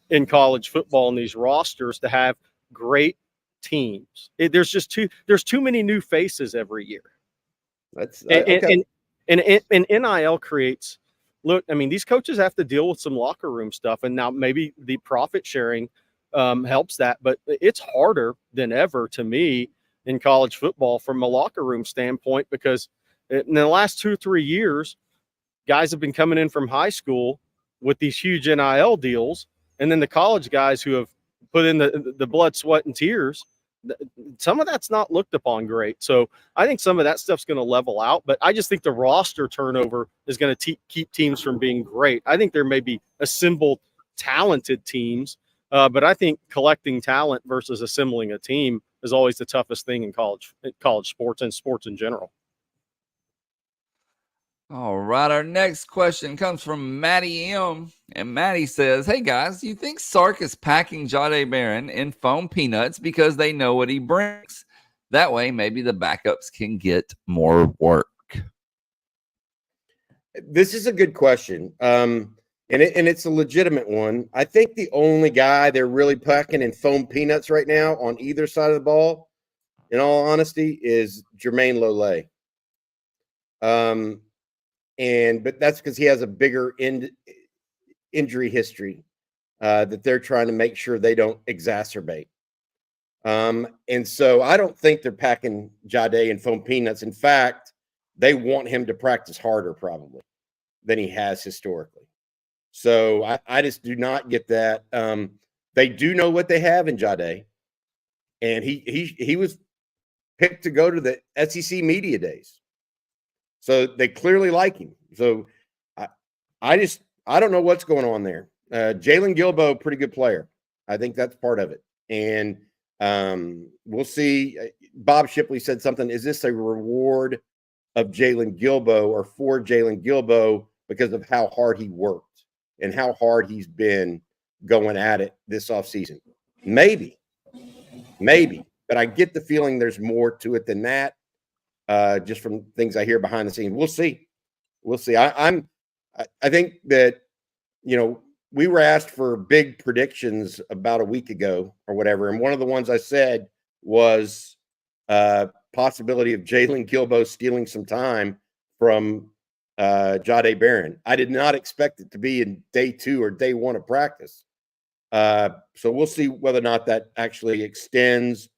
in college football in these rosters to have great teams. There's too many new faces every year. And NIL creates. Look, I mean, these coaches have to deal with some locker room stuff, and now maybe the profit sharing helps that, but it's harder than ever to me in college football from a locker room standpoint, because in the last 2-3 years, guys have been coming in from high school with these huge NIL deals, and then the college guys who have put in the blood, sweat, and tears, some of that's not looked upon great. So I think some of that stuff's going to level out, but I just think the roster turnover is going to keep teams from being great. I think there may be assembled talented teams, but I think collecting talent versus assembling a team is always the toughest thing in college sports and sports in general. All right, our next question comes from Maddie M. And Maddie says, hey, guys, do you think Sark is packing Jahdae Barron in foam peanuts because they know what he brings? That way, maybe the backups can get more work. This is a good question, and it's a legitimate one. I think the only guy they're really packing in foam peanuts right now on either side of the ball, in all honesty, is Jermaine Lole. But that's because he has a bigger injury history that they're trying to make sure they don't exacerbate. And so I don't think they're packing Jahdae in foam peanuts. In fact, they want him to practice harder probably than he has historically. So I just do not get that. They do know what they have in Jahdae, and he was picked to go to the SEC media days. So they clearly like him. So I don't know what's going on there. Jalen Gilbo, pretty good player. I think that's part of it. And we'll see. Bob Shipley said something. Is this a reward of Jalen Gilbo or for Jalen Gilbo because of how hard he worked and how hard he's been going at it this offseason? Maybe. But I get the feeling there's more to it than that. Just from things I hear behind the scenes. We'll see. I think that, we were asked for big predictions about a week ago or whatever. And one of the ones I said was possibility of Jalen Gilbo stealing some time from Jahdae Barron. I did not expect it to be in day 2 or day 1 of practice. So we'll see whether or not that actually extends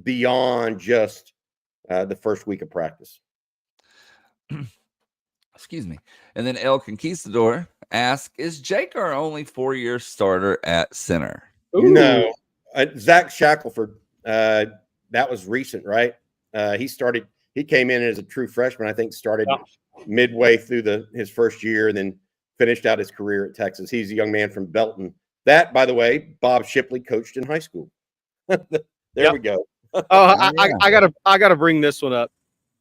beyond just the first week of practice. Excuse me. And then El Conquistador asks, is Jake our only 4-year starter at center? Ooh. No. Zach Shackelford, that was recent, right? He came in as a true freshman, I think started midway through his first year, and then finished out his career at Texas. He's a young man from Belton. That, by the way, Bob Shipley coached in high school. There we go. I gotta bring this one up.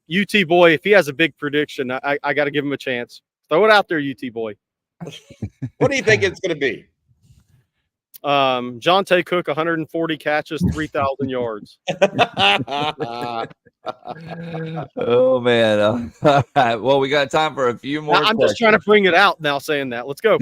UT boy, if he has a big prediction, I got to give him a chance. Throw it out there, UT boy. What do you think it's going to be? Jahdae Cook, 140 catches, 3,000 yards. Oh man! All right. Well, we got time for a few more. I'm just trying to bring it out now, saying that. Let's go.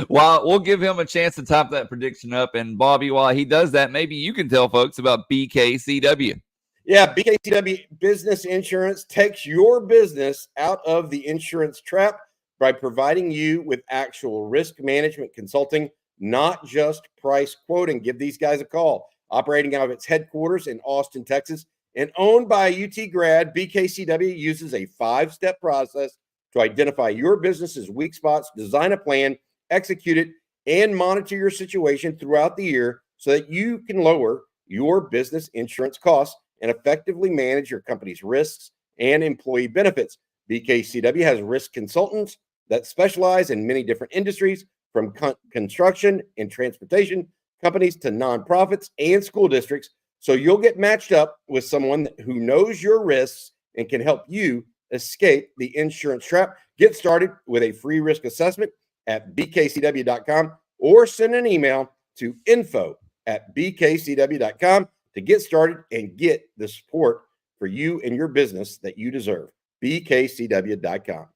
Well, we'll give him a chance to top that prediction up. And Bobby, while he does that, maybe you can tell folks about BKCW. Yeah, BKCW Business Insurance takes your business out of the insurance trap by providing you with actual risk management consulting, not just price quoting. Give these guys a call. Operating out of its headquarters in Austin, Texas, and owned by a UT grad, BKCW uses a 5-step process to identify your business's weak spots, design a plan, execute it, and monitor your situation throughout the year so that you can lower your business insurance costs and effectively manage your company's risks and employee benefits. BKCW has risk consultants that specialize in many different industries, from construction and transportation companies to nonprofits and school districts. So you'll get matched up with someone who knows your risks and can help you escape the insurance trap. Get started with a free risk assessment at bkcw.com or send an email to info@bkcw.com to get started and get the support for you and your business that you deserve. bkcw.com.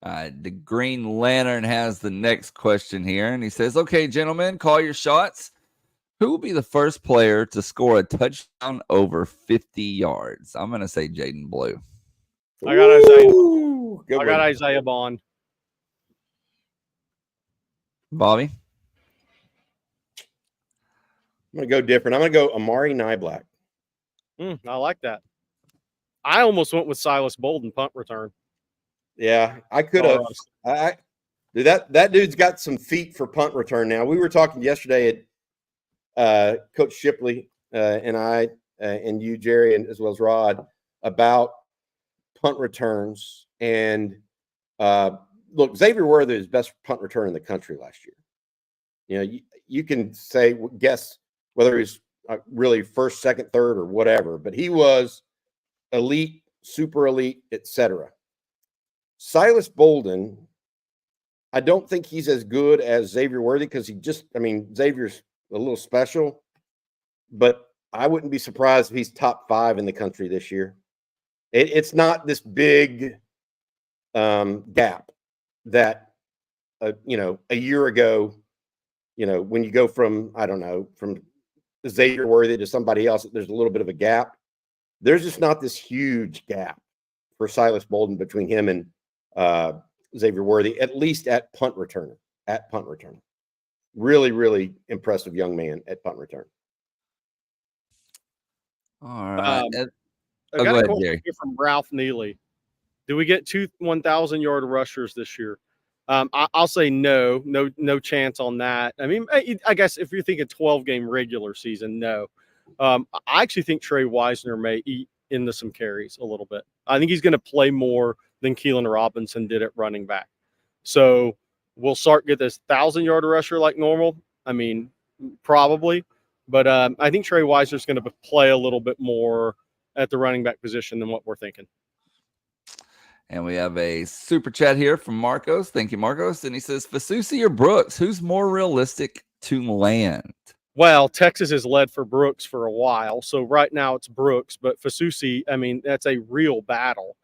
The Green Lantern has the next question here, and he says, okay, gentlemen, call your shots. Who will be the first player to score a touchdown over 50 yards? I'm going to say Jaden Blue. I got Isaiah Bond. Bobby? I'm going to go different. I'm going to go Amari Nyblack. I like that. I almost went with Silas Bolden punt return. Yeah, I could have. That dude's got some feet for punt return now. We were talking yesterday at Coach Shipley and I and you, Jerry, and as well as Rod, about punt returns. And look, Xavier Worthy is best punt return in the country last year. You know, you can guess whether he's really first, second, third, or whatever, but he was elite, super elite, etc. Silas Bolden, I don't think he's as good as Xavier Worthy because Xavier's a little special, but I wouldn't be surprised if he's top 5 in the country this year. It's not this big gap that, a year ago, when you go from Xavier Worthy to somebody else, there's a little bit of a gap. There's just not this huge gap for Silas Bolden between him and Xavier Worthy, at least at punt returner. Really, really impressive young man at punt return. All right. I got go a ahead, question Jerry. here from Ralph Neely. Do we get 2 1,000-yard rushers this year? I'll say no chance on that. I mean, I guess if you're thinking 12-game regular season, no. I actually think Trey Wisner may eat into some carries a little bit. I think he's going to play more than Keelan Robinson did at running back. So we'll get this 1,000-yard rusher like normal. I mean, probably. But I think Trey Wisner's going to play a little bit more at the running back position than what we're thinking. And we have a super chat here from Marcos. Thank you, Marcos. And he says, Fasusi or Brooks, who's more realistic to land? Well, Texas has led for Brooks for a while. So right now it's Brooks. But Fasusi, I mean, that's a real battle.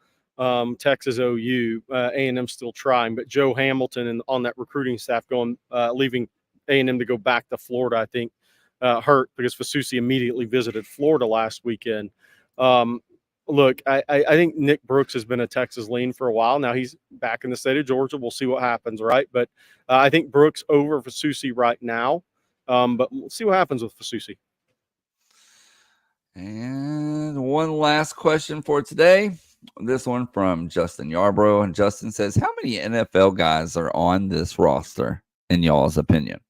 Texas OU, A&M still trying. But Joe Hamilton and on that recruiting staff leaving A&M to go back to Florida, I think, hurt because Fasusi immediately visited Florida last weekend. Look, I think Nick Brooks has been a Texas lean for a while. Now he's back in the state of Georgia. We'll see what happens, right? But I think Brooks over Fasusi right now. But we'll see what happens with Fasusi. And one last question for today. This one from Justin Yarbrough. And Justin says, how many NFL guys are on this roster, in y'all's opinion?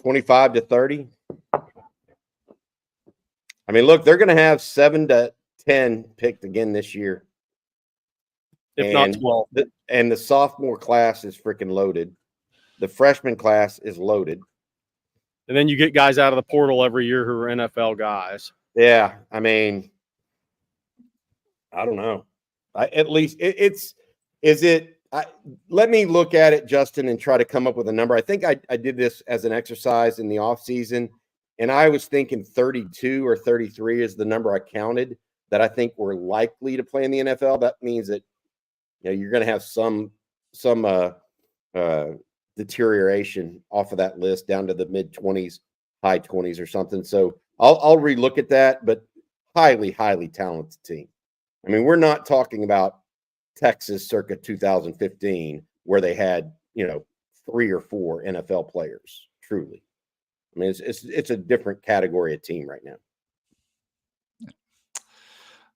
25 to 30. I mean, look, they're going to have 7 to 10 picked again this year. if not 12. And the sophomore class is freaking loaded. The freshman class is loaded. And then you get guys out of the portal every year who are NFL guys. Yeah, I mean, I don't know. At least let me look at it, Justin, and try to come up with a number. I think I did this as an exercise in the offseason, and I was thinking 32 or 33 is the number I counted that I think were likely to play in the NFL. That means that you're going to have some deterioration off of that list down to the mid-20s, high 20s or something. So I'll relook at that, but highly, highly talented team. I mean, we're not talking about Texas circa 2015 where they had, 3 or 4 NFL players, truly. I mean, it's a different category of team right now.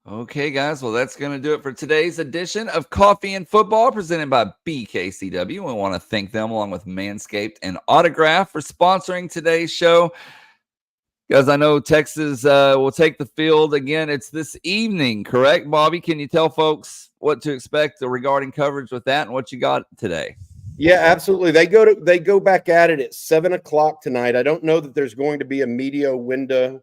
Okay, guys. Well, that's going to do it for today's edition of Coffee and Football presented by BKCW. We want to thank them along with Manscaped and Autograph for sponsoring today's show. Guys, I know Texas will take the field again. It's this evening, correct, Bobby? Can you tell folks what to expect regarding coverage with that and what you got today? Yeah, absolutely. They go back at it at 7:00 tonight. I don't know that there's going to be a media window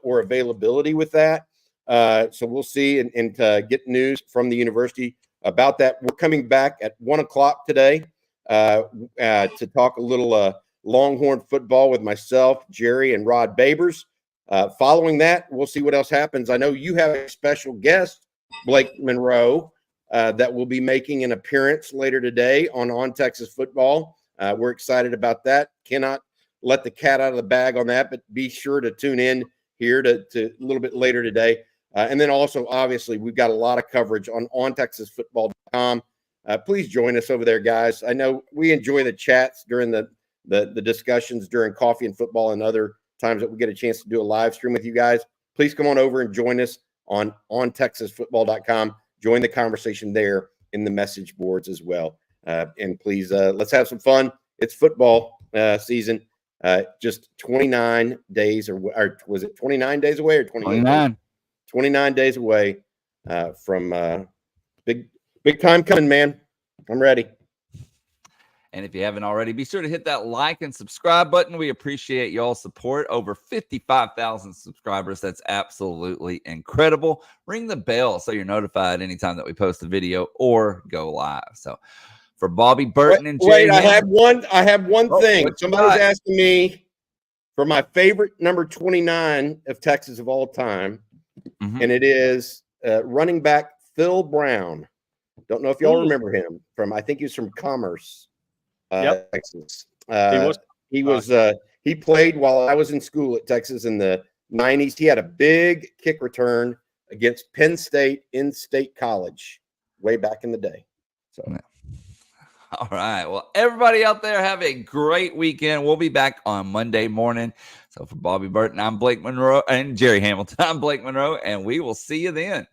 or availability with that. So we'll see and get news from the university about that. We're coming back at 1:00 today to talk a little Longhorn football with myself, Jerry, and Rod Babers. Following that, we'll see what else happens. I know you have a special guest, Blake Monroe, that will be making an appearance later today on Texas Football. We're excited about that. Cannot let the cat out of the bag on that, but be sure to tune in here to a little bit later today. And then also, obviously, we've got a lot of coverage on TexasFootball.com. Please join us over there, guys. I know we enjoy the chats during the discussions during Coffee and Football and other times that we get a chance to do a live stream with you guys. Please come on over and join us on TexasFootball.com. Join the conversation there in the message boards as well. And please, let's have some fun. It's football season. Just 29 days, or was it 29 days away or 29? 29 days away from big time coming, man. I'm ready. And if you haven't already, be sure to hit that like and subscribe button. We appreciate y'all's support. Over 55,000 subscribers. That's absolutely incredible. Ring the bell so you're notified anytime that we post a video or go live. So for Bobby Burton and Jay, I have one thing. Somebody's asking me for my favorite number 29 of Texas of all time, and it is running back Phil Brown. Don't know if y'all remember him I think he was from Commerce. Texas. He played while I was in school at Texas in the 90s. He had a big kick return against Penn State in State College way back in the day. So, all right. Well, everybody out there, have a great weekend. We'll be back on Monday morning. So for Bobby Burton, I'm Blake Monroe, and Jerry Hamilton, I'm Blake Monroe, and we will see you then.